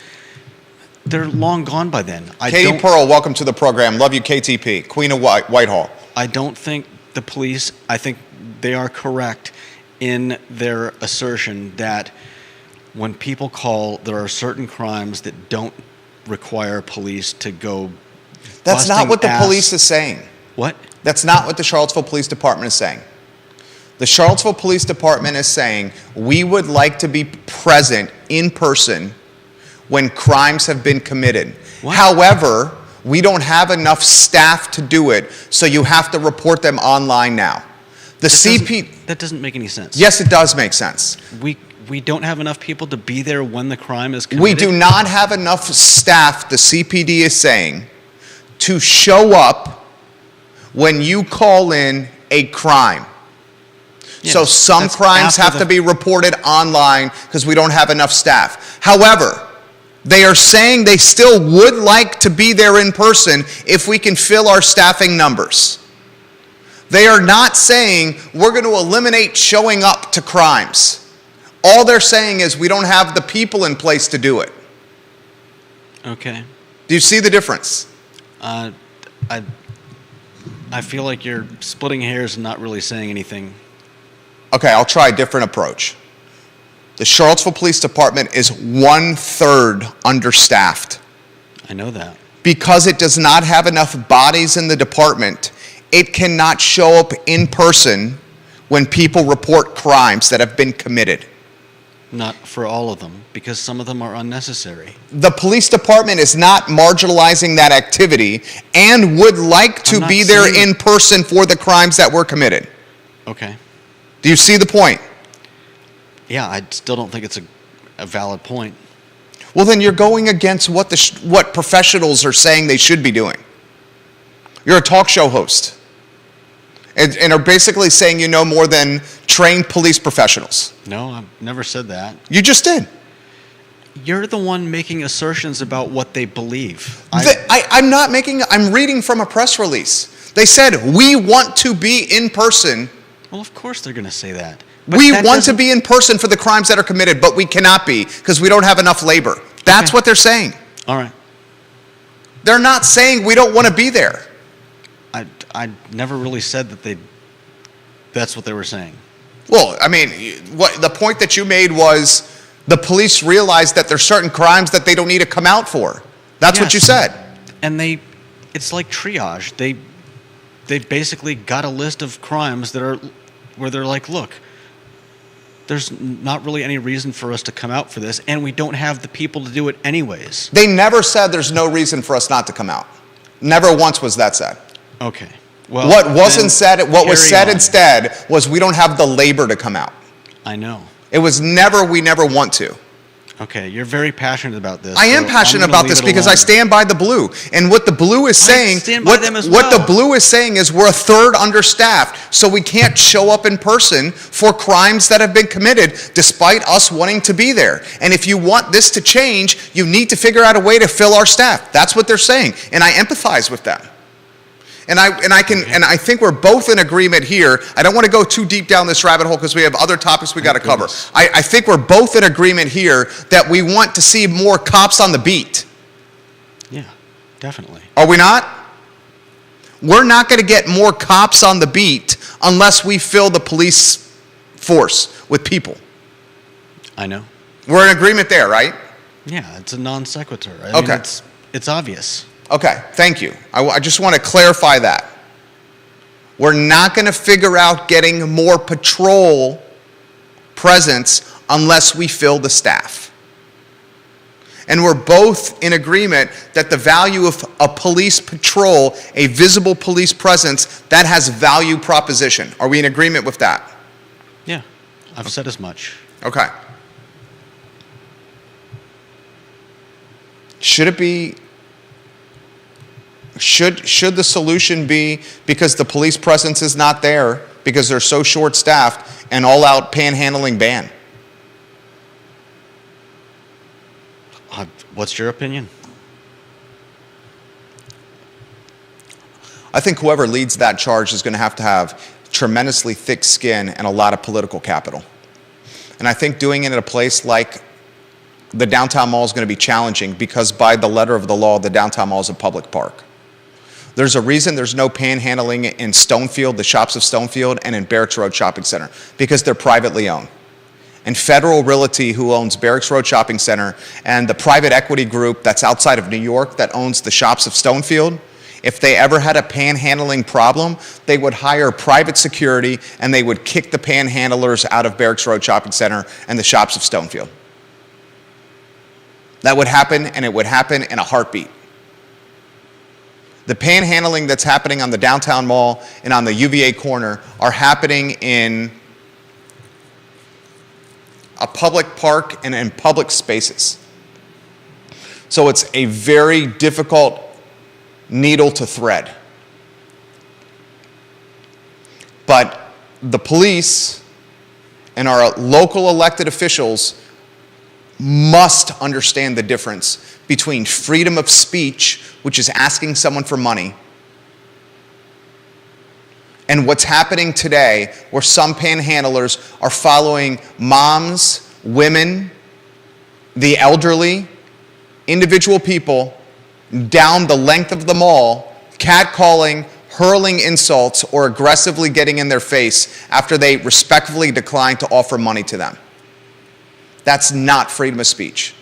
they're long gone by then.
Katie Pearl, welcome to the program. Love you, KTP, Queen of Whitehall.
I don't think the police, I think they are correct in their assertion that when people call, there are certain crimes that don't require police to go.
That's not what the police is saying.
What?
That's not what the Charlottesville Police Department is saying. The Charlottesville Police Department is saying we would like to be present in person when crimes have been committed.
What?
However, we don't have enough staff to do it, so you have to report them online now.
That doesn't make any sense.
Yes, it does make sense.
We don't have enough people to be there when the crime is committed?
We do not have enough staff, the CPD is saying, to show up when you call in a crime.
Yeah,
so some crimes have to be reported online because we don't have enough staff. However, they are saying they still would like to be there in person if we can fill our staffing numbers. They are not saying we're going to eliminate showing up to crimes. All they're saying is we don't have the people in place to do it.
Okay.
Do you see the difference?
I feel like you're splitting hairs and not really saying anything.
Okay, I'll try a different approach. The Charlottesville Police Department is 1/3 understaffed.
I know that.
Because it does not have enough bodies in the department, it cannot show up in person when people report crimes that have been committed.
Not for all of them, because some of them are unnecessary.
The police department is not marginalizing that activity and would like to be there in person for the crimes that were committed.
Okay.
Do you see the point?
Yeah, I still don't think it's a valid point.
Well, then you're going against what professionals are saying they should be doing. You're a talk show host and are basically saying you know more than trained police professionals.
No, I've never said that.
You just did.
You're the one making assertions about what they believe.
I'm not making, I'm reading from a press release. They said, we want to be in person.
Well, of course they're going to say that. But
We
that
want to
doesn't-
be in person for the crimes that are committed, but we cannot be because we don't have enough labor. That's
Okay.
what they're saying.
All right.
They're not saying we don't want to be there.
I never really said that's what they were saying.
Well, I mean, what the point that you made was the police realize that there's certain crimes that they don't need to come out for. That's what you
Yes.
said.
And it's like triage. They basically got a list of crimes where they're like, look, there's not really any reason for us to come out for this, and we don't have the people to do it anyways.
They never said there's no reason for us not to come out. Never once was that said.
Okay. Well,
What wasn't
then
said, what was
carry
said
on.
instead was we don't have the labor to come out.
I know.
It was never, we never want to.
Okay, you're very passionate about this.
I am
so
passionate
I'm gonna
about this
leave it
because I
alone.
stand by the blue. And what the blue is saying,
stand by them as
what the
well.
blue is saying is we're a third understaffed, so we can't show up in person for crimes that have been committed despite us wanting to be there. And if you want this to change, you need to figure out a way to fill our staff. That's what they're saying. And I empathize with them. And I think we're both in agreement here. I don't want to go too deep down this rabbit hole because we have other topics we got to cover.
goodness.
I think we're both in agreement here that we want to see more cops on the beat.
Yeah, definitely.
Are we not? We're not going to get more cops on the beat unless we fill the police force with people.
I know.
We're in agreement there, right?
Yeah, it's a non sequitur. I
Okay.
mean, it's obvious.
Okay, thank you. I just want to clarify that. We're not going to figure out getting more patrol presence unless we fill the staff. And we're both in agreement that the value of a police patrol, a visible police presence, that has value proposition. Are we in agreement with that?
Yeah, I've said as much.
Okay. Should it be, should the solution be because the police presence is not there because they're so short-staffed, an all-out panhandling ban?
What's your opinion?
I think whoever leads that charge is going to have tremendously thick skin and a lot of political capital. And I think doing it at a place like the downtown mall is going to be challenging because by the letter of the law, the downtown mall is a public park. There's a reason there's no panhandling in Stonefield, the shops of Stonefield, and in Barracks Road Shopping Center, because they're privately owned. And Federal Realty, who owns Barracks Road Shopping Center, and the private equity group that's outside of New York that owns the shops of Stonefield, if they ever had a panhandling problem, they would hire private security and they would kick the panhandlers out of Barracks Road Shopping Center and the shops of Stonefield. That would happen, and it would happen in a heartbeat. The panhandling that's happening on the downtown mall and on the UVA corner are happening in a public park and in public spaces. So it's a very difficult needle to thread. But the police and our local elected officials must understand the difference between freedom of speech, which is asking someone for money, and what's happening today where some panhandlers are following moms, women, the elderly, individual people down the length of the mall, catcalling, hurling insults, or aggressively getting in their face after they respectfully decline to offer money to them. That's not freedom of speech.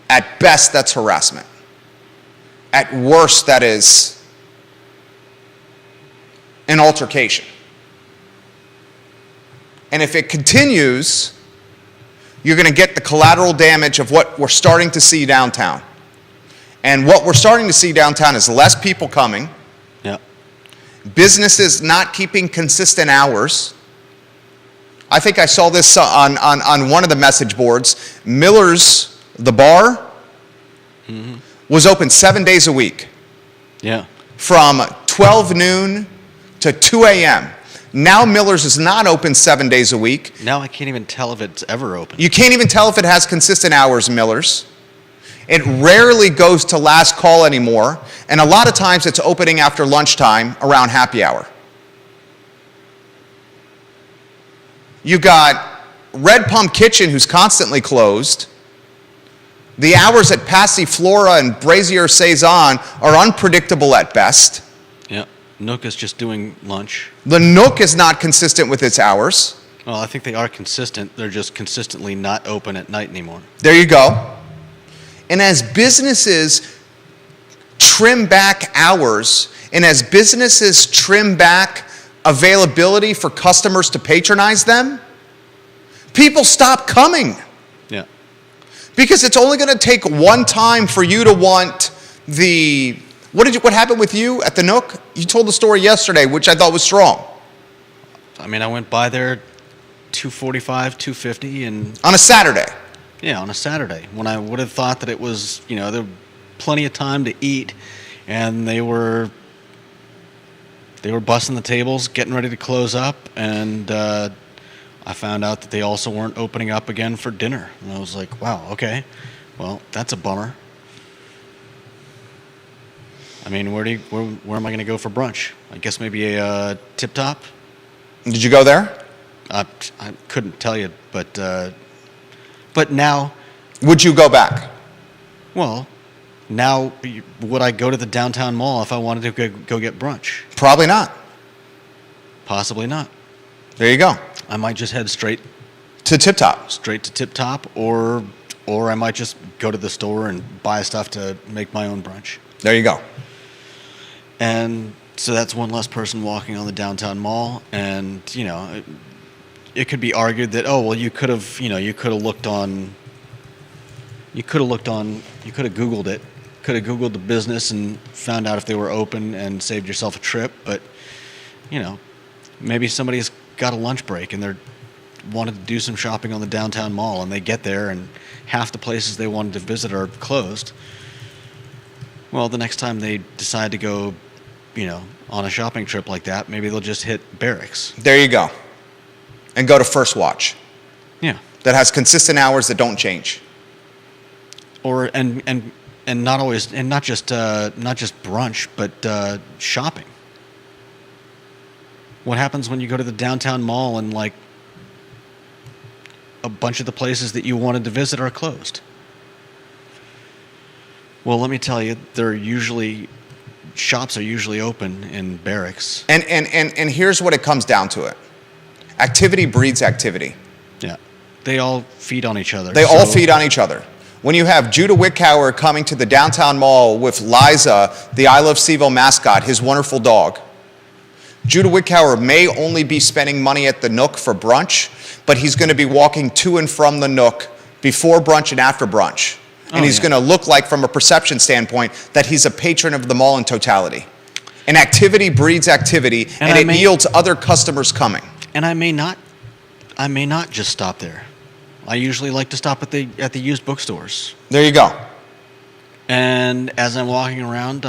At best, that's harassment. At worst, that is an altercation. And if it continues, you're going to get the collateral damage of what we're starting to see downtown. And what we're starting to see downtown is less people coming,
Yep.
businesses not keeping consistent hours. I think I saw this on one of the message boards. Miller's, the bar, was open 7 days a week
Yeah.
from 12 noon to 2 a.m. Now Miller's is not open 7 days a week.
Now I can't even tell if it's ever open.
You can't even tell if it has consistent hours, Miller's. It rarely goes to last call anymore, and a lot of times it's opening after lunchtime around happy hour. You got Red Pump Kitchen, who's constantly closed. The hours at Passiflora and Brazier Saison are unpredictable at best.
Yeah. Nook is just doing lunch.
The Nook is not consistent with its hours.
Well, I think they are consistent. They're just consistently not open at night anymore.
There you go. And as businesses trim back hours, and as businesses trim back availability for customers to patronize them, people stop coming.
Yeah.
Because it's only going to take one time for you to want the... What happened with you at the Nook? You told the story yesterday, which I thought was strong.
I mean, I went by there 2:45, 2:50, and
On a Saturday.
yeah, on a Saturday when I would have thought that it was, there were plenty of time to eat, and they were bussing the tables, getting ready to close up, and I found out that they also weren't opening up again for dinner, and I was like, wow, okay, well, that's a bummer. I mean, where am I going to go for brunch? I guess maybe a Tip Top.
Did you go there?
I couldn't tell you, but now,
Would you go back?
well, now would I go to the downtown mall if I wanted to go get brunch?
Probably not.
Possibly not.
There you go.
I might just head straight
To Tip Top.
to Tip Top, or I might just go to the store and buy stuff to make my own brunch.
There you go.
And so that's one less person walking on the downtown mall, and it could be argued that, oh well, you could have Googled it, could have Googled the business and found out if they were open and saved yourself a trip. But maybe somebody's got a lunch break and they're wanted to do some shopping on the downtown mall, and they get there and half the places they wanted to visit are closed. Well, the next time they decide to go, on a shopping trip like that, maybe they'll just hit Barracks.
There you go. And go to First Watch.
Yeah.
That has consistent hours that don't change.
Or and not always, and not just brunch, but shopping. What happens when you go to the downtown mall and like a bunch of the places that you wanted to visit are closed? Well, let me tell you, shops are usually open in Barracks.
And here's what it comes down to it. Activity breeds activity.
Yeah. They all feed on each other.
They all feed on each other. When you have Judah Wickhauer coming to the downtown mall with Liza, the I Love Seville mascot, his wonderful dog, Judah Wickhauer may only be spending money at the Nook for brunch, but he's going to be walking to and from the Nook before brunch and after brunch. And he's going to look like, from a perception standpoint, that he's a patron of the mall in totality. And activity breeds activity, and it yields other customers coming.
And I may not just stop there. I usually like to stop at the used bookstores.
There you go.
And as I'm walking around,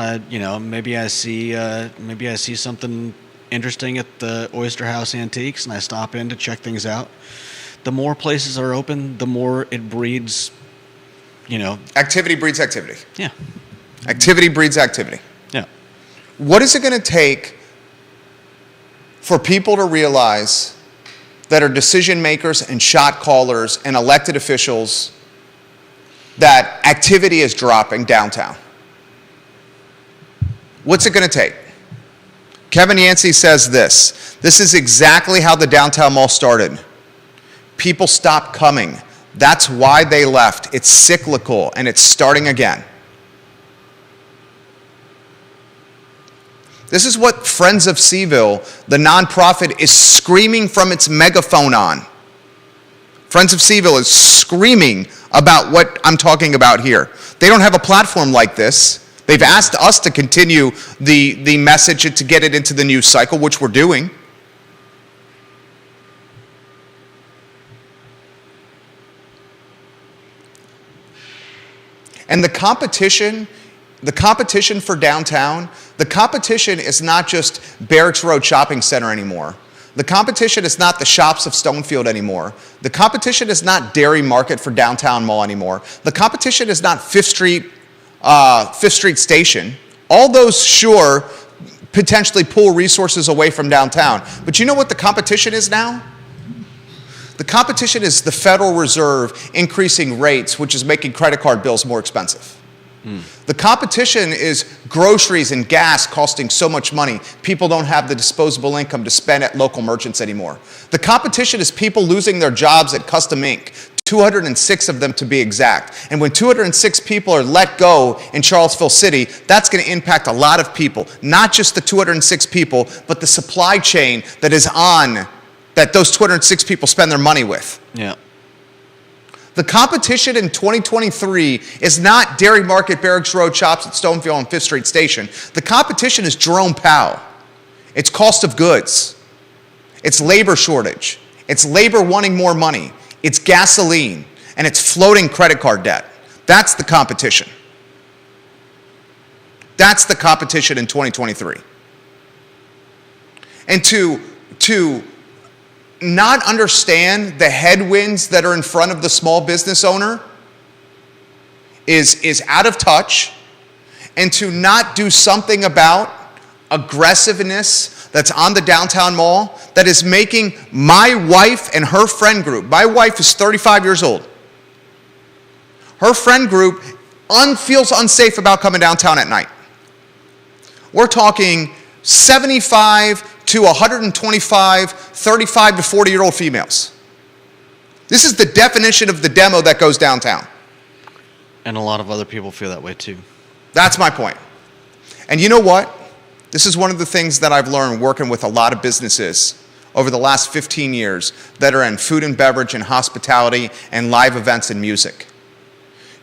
maybe I see something interesting at the Oyster House Antiques, and I stop in to check things out. The more places are open, the more it breeds.
Activity breeds activity.
Yeah.
Activity breeds activity.
Yeah.
What is it going to take for people to realize that are decision makers and shot callers and elected officials that activity is dropping downtown? What's it going to take? Kevin Yancey says this. This is exactly how the downtown mall started. People stopped coming. That's why they left. It's cyclical, and it's starting again. This is what Friends of Seville, the nonprofit, is screaming from its megaphone on. Friends of Seville is screaming about what I'm talking about here. They don't have a platform like this. They've asked us to continue the message and to get it into the news cycle, which we're doing. And the competition for downtown, the competition is not just Barracks Road Shopping Center anymore. The competition is not the shops of Stonefield anymore. The competition is not Dairy Market for Downtown Mall anymore. The competition is not Fifth Street Station. All those, sure, potentially pull resources away from downtown. But you know what the competition is now? The competition is the Federal Reserve increasing rates, which is making credit card bills more expensive. The competition is groceries and gas costing so much money, people don't have the disposable income to spend at local merchants anymore. The competition is people losing their jobs at Custom Ink, 206 of them to be exact. And when 206 people are let go in Charlottesville City, that's going to impact a lot of people, not just the 206 people, but the supply chain that is on, that those 206 people spend their money with.
Yeah.
The competition in 2023 is not Dairy Market, Barracks Road Shops at Stonefield and Fifth Street Station. The competition is Jerome Powell. It's cost of goods. It's labor shortage. It's labor wanting more money. It's gasoline. And it's floating credit card debt. That's the competition. That's the competition in 2023. And to not understand the headwinds that are in front of the small business owner is out of touch, and to not do something about aggressiveness that's on the downtown mall that is making my wife and her friend group, my wife is 35 years old, her friend group feels unsafe about coming downtown at night. We're talking 75 to 125, 35 to 40-year-old females. This is the definition of the demo that goes downtown.
And a lot of other people feel that way too.
That's my point. And you know what? This is one of the things that I've learned working with a lot of businesses over the last 15 years that are in food and beverage and hospitality and live events and music.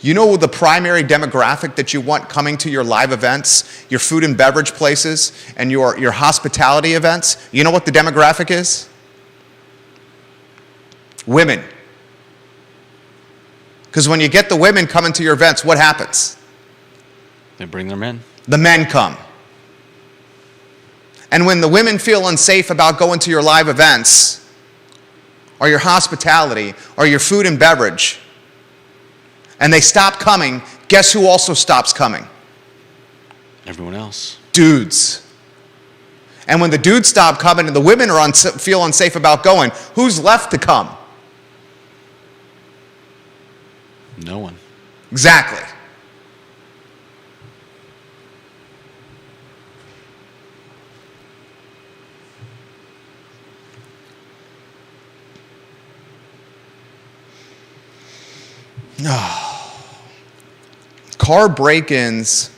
You know the primary demographic that you want coming to your live events, your food and beverage places, and your hospitality events? You know what the demographic is? Women. Because when you get the women coming to your events, what happens?
They bring their men.
The men come. And when the women feel unsafe about going to your live events, or your hospitality, or your food and beverage, and they stop coming, guess who also stops coming?
Everyone else.
Dudes. And when the dudes stop coming and the women feel unsafe about going, who's left to come?
No one.
Exactly. Car break-ins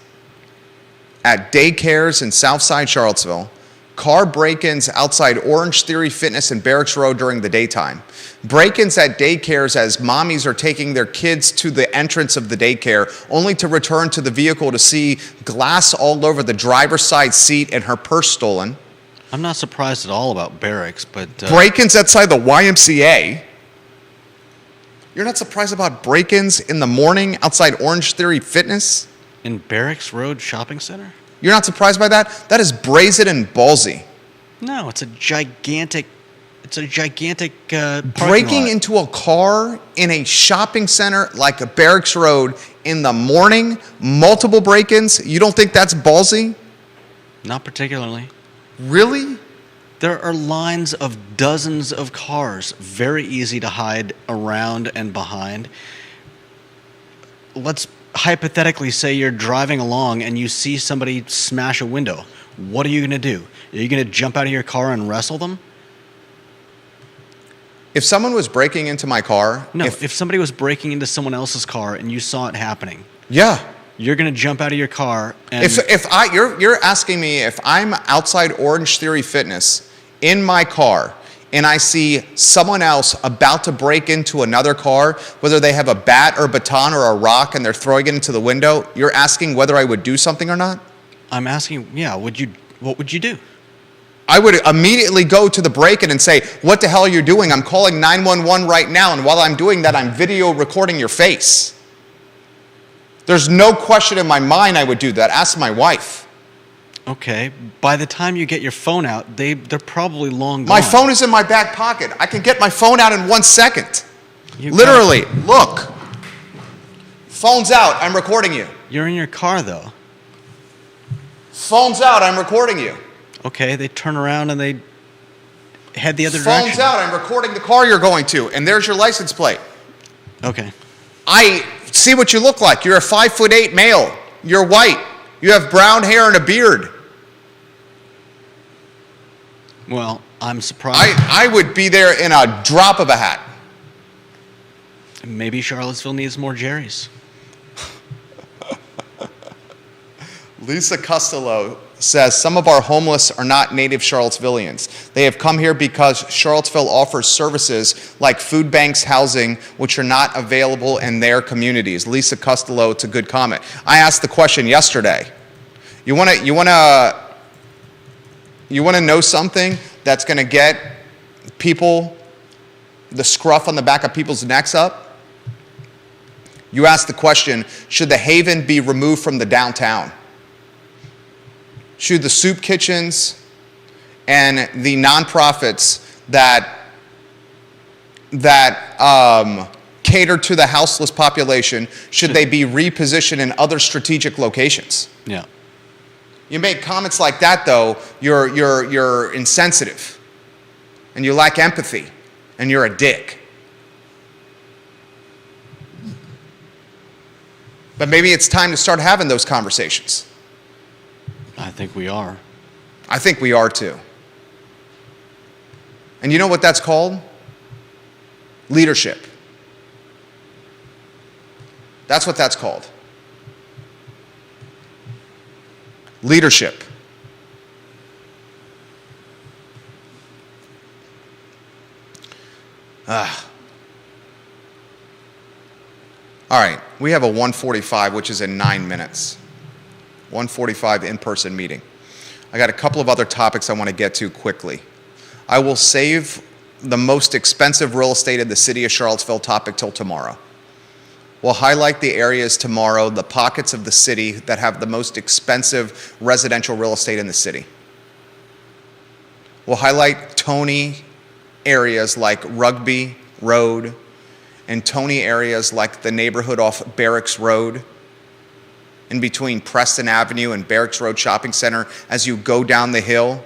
at daycares in Southside Charlottesville, car break-ins outside Orange Theory Fitness and Barracks Road during the daytime, break-ins at daycares as mommies are taking their kids to the entrance of the daycare only to return to the vehicle to see glass all over the driver's side seat and her purse stolen.
I'm not surprised at all about Barracks, but...
break-ins outside the YMCA. You're not surprised about break-ins in the morning outside Orange Theory Fitness?
In Barracks Road Shopping Center?
You're not surprised by that? That is brazen and ballsy.
No, it's a gigantic
breaking into a car in a shopping center like a Barracks Road in the morning, multiple break-ins, you don't think that's ballsy?
Not particularly.
Really?
There are lines of dozens of cars, very easy to hide around and behind. Let's hypothetically say you're driving along and you see somebody smash a window. What are you going to do? Are you going to jump out of your car and wrestle them?
If someone was breaking into my car...
No, if somebody was breaking into someone else's car and you saw it happening...
Yeah.
You're going to jump out of your car and...
You're asking me if I'm outside Orange Theory Fitness in my car and I see someone else about to break into another car, whether they have a bat or baton or a rock and they're throwing it into the window, you're asking whether I would do something or not?
I'm asking, yeah, what would you do?
I would immediately go to the break-in and say, what the hell are you doing? I'm calling 911 right now, and while I'm doing that, I'm video recording your face. There's no question in my mind I would do that. Ask my wife.
Okay. By the time you get your phone out, they're probably long gone.
My phone is in my back pocket. I can get my phone out in 1 second.
You
Literally, look. Phone's out, I'm recording you.
You're in your car, though.
Phone's out, I'm recording you.
Okay, they turn around and they head the other
Phone's
direction.
out, I'm recording the car you're going to, and there's your license plate.
Okay.
I see what you look like. You're a 5'8" male. You're white. You have brown hair and a beard.
Well, I'm surprised.
I would be there in a drop of a hat.
Maybe Charlottesville needs more Jerrys.
Lisa Costello says some of our homeless are not native Charlottesvillians. They have come here because Charlottesville offers services like food banks, housing, which are not available in their communities. Lisa Costello, it's a good comment. I asked the question yesterday. You want to know something that's going to get people, the scruff on the back of people's necks up? You ask the question, should the Haven be removed from the downtown? Should the soup kitchens and the nonprofits that cater to the houseless population, should they be repositioned in other strategic locations?
Yeah.
You make comments like that, though, you're insensitive, and you lack empathy, and you're a dick. But maybe it's time to start having those conversations.
I think we are.
I think we are too. And you know what that's called? Leadership. That's what that's called. Leadership. All right, we have a 1:45, which is in 9 minutes. 1:45 in-person meeting. I got a couple of other topics I want to get to quickly. I will save the most expensive real estate in the city of Charlottesville topic till tomorrow. We'll highlight the areas tomorrow, the pockets of the city that have the most expensive residential real estate in the city. We'll highlight Tony areas like Rugby Road and Tony areas like the neighborhood off Barracks Road, in between Preston Avenue and Barracks Road Shopping Center as you go down the hill,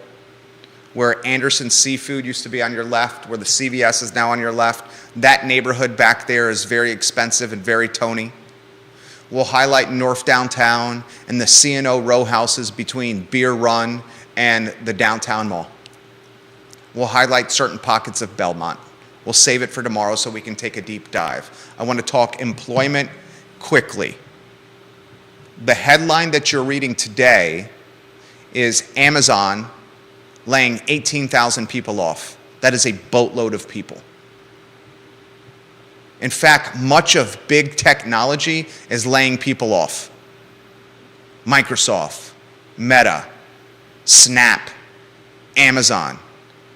where Anderson Seafood used to be on your left, where the CVS is now on your left. That neighborhood back there is very expensive and very Tony. We'll highlight North Downtown and the C&O row houses between Beer Run and the downtown mall. We'll highlight certain pockets of Belmont. We'll save it for tomorrow so we can take a deep dive. I want to talk employment quickly. The headline that you're reading today is Amazon laying 18,000 people off. That is a boatload of people. In fact, much of big technology is laying people off. Microsoft, Meta, Snap, Amazon,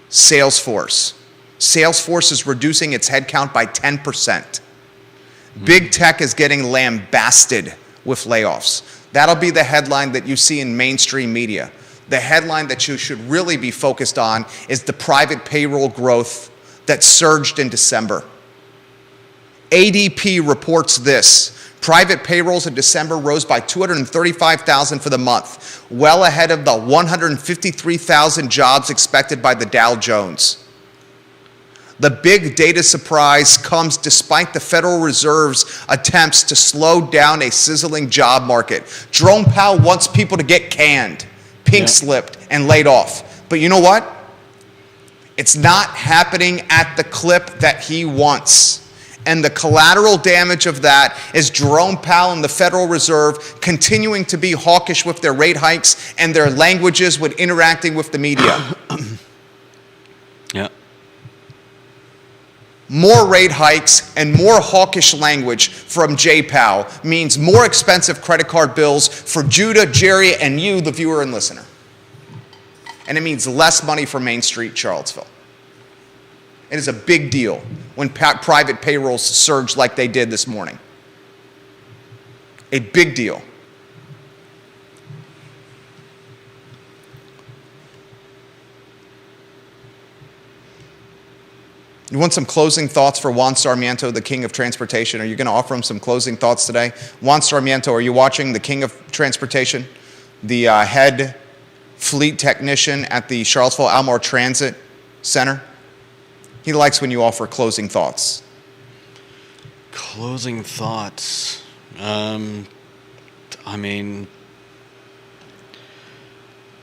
Salesforce. Salesforce is reducing its headcount by 10%. Big tech is getting lambasted with layoffs. That'll be the headline that you see in mainstream media. The headline that you should really be focused on is the private payroll growth that surged in December. ADP reports this. Private payrolls in December rose by 235,000 for the month, well ahead of the 153,000 jobs expected by the Dow Jones. The big data surprise comes despite the Federal Reserve's attempts to slow down a sizzling job market. Jerome Powell wants people to get canned, pink-slipped, and laid off. But you know what? It's not happening at the clip that he wants. And the collateral damage of that is Jerome Powell and the Federal Reserve continuing to be hawkish with their rate hikes and their languages when interacting with the media.
Yeah.
More rate hikes and more hawkish language from Jay Powell means more expensive credit card bills for Judah, Jerry, and you, the viewer and listener. And it means less money for Main Street, Charlottesville. It is a big deal when private payrolls surge like they did this morning. A big deal. You want some closing thoughts for Juan Sarmiento, the king of transportation? Are you going to offer him some closing thoughts today? Juan Sarmiento, are you watching the king of transportation, the head fleet technician at the Charlottesville Almar Transit Center? He likes when you offer closing thoughts.
Closing thoughts. I mean,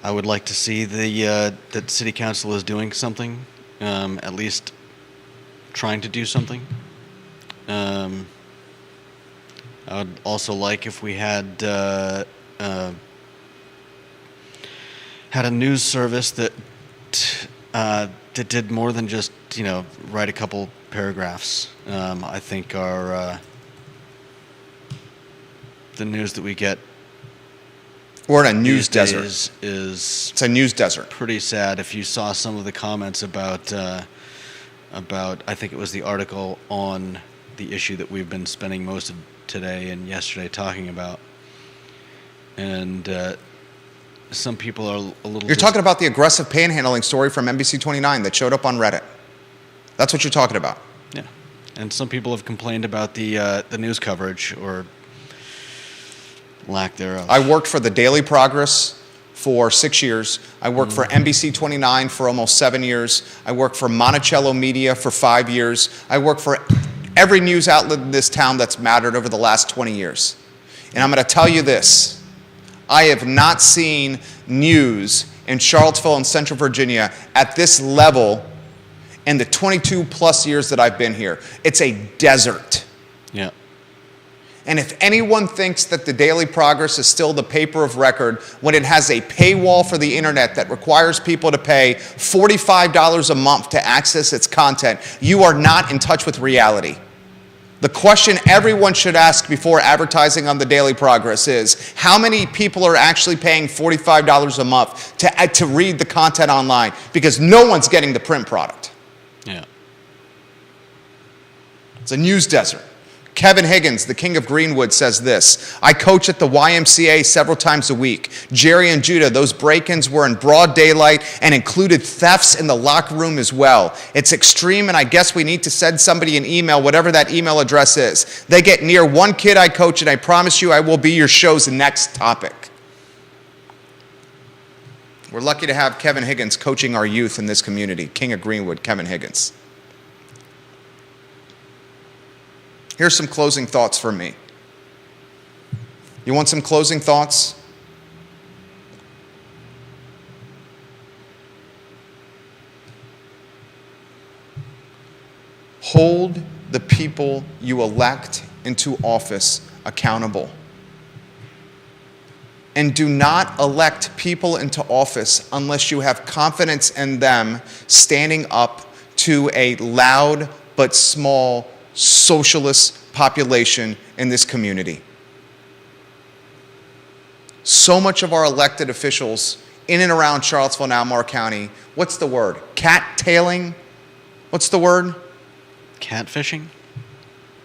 I would like to see that City Council is doing something, at least trying to do something. I would also like if we had a news service that did more than just write a couple paragraphs. I think the news that we get
We're in a news
these days
desert.
is
It's a news desert.
pretty sad. If you saw some of the comments about I think it was the article on the issue that we've been spending most of today and yesterday talking about, and some people are a little.
You're talking about the aggressive panhandling story from NBC 29 that showed up on Reddit. That's what you're talking about.
Yeah, and some people have complained about the news coverage or lack thereof.
I worked for the Daily Progress for 6 years. I worked for NBC 29 for almost 7 years. I worked for Monticello Media for 5 years. I worked for every news outlet in this town that's mattered over the last 20 years. And I'm going to tell you this. I have not seen news in Charlottesville and Central Virginia at this level in the 22 plus years that I've been here. It's a desert.
Yeah.
And if anyone thinks that the Daily Progress is still the paper of record when it has a paywall for the internet that requires people to pay $45 a month to access its content, you are not in touch with reality. The question everyone should ask before advertising on the Daily Progress is, how many people are actually paying $45 a month to read the content online? Because no one's getting the print product.
Yeah.
It's a news desert. Kevin Higgins, the king of Greenwood, says this: I coach at the YMCA several times a week. Jerry and Judah, those break-ins were in broad daylight and included thefts in the locker room as well. It's extreme, and I guess we need to send somebody an email, whatever that email address is. They get near one kid I coach, and I promise you I will be your show's next topic. We're lucky to have Kevin Higgins coaching our youth in this community. King of Greenwood, Kevin Higgins. Here's some closing thoughts from me. You want some closing thoughts? Hold the people you elect into office accountable. And do not elect people into office unless you have confidence in them standing up to a loud but small socialist population in this community. So much of our elected officials in and around Charlottesville and Albemarle County, what's the word? Cat-tailing? What's the word?
Catfishing?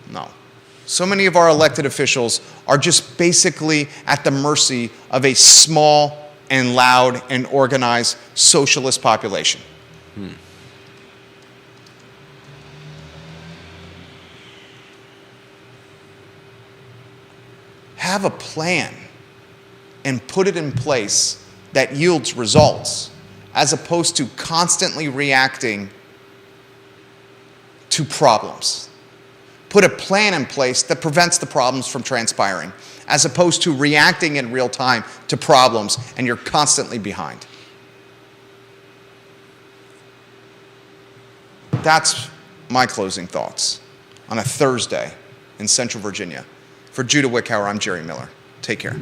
No. So many of our elected officials are just basically at the mercy of a small and loud and organized socialist population. Have a plan and put it in place that yields results, as opposed to constantly reacting to problems. Put a plan in place that prevents the problems from transpiring, as opposed to reacting in real time to problems and you're constantly behind. That's my closing thoughts on a Thursday in Central Virginia. For Judah Wickhauer, I'm Jerry Miller. Take care.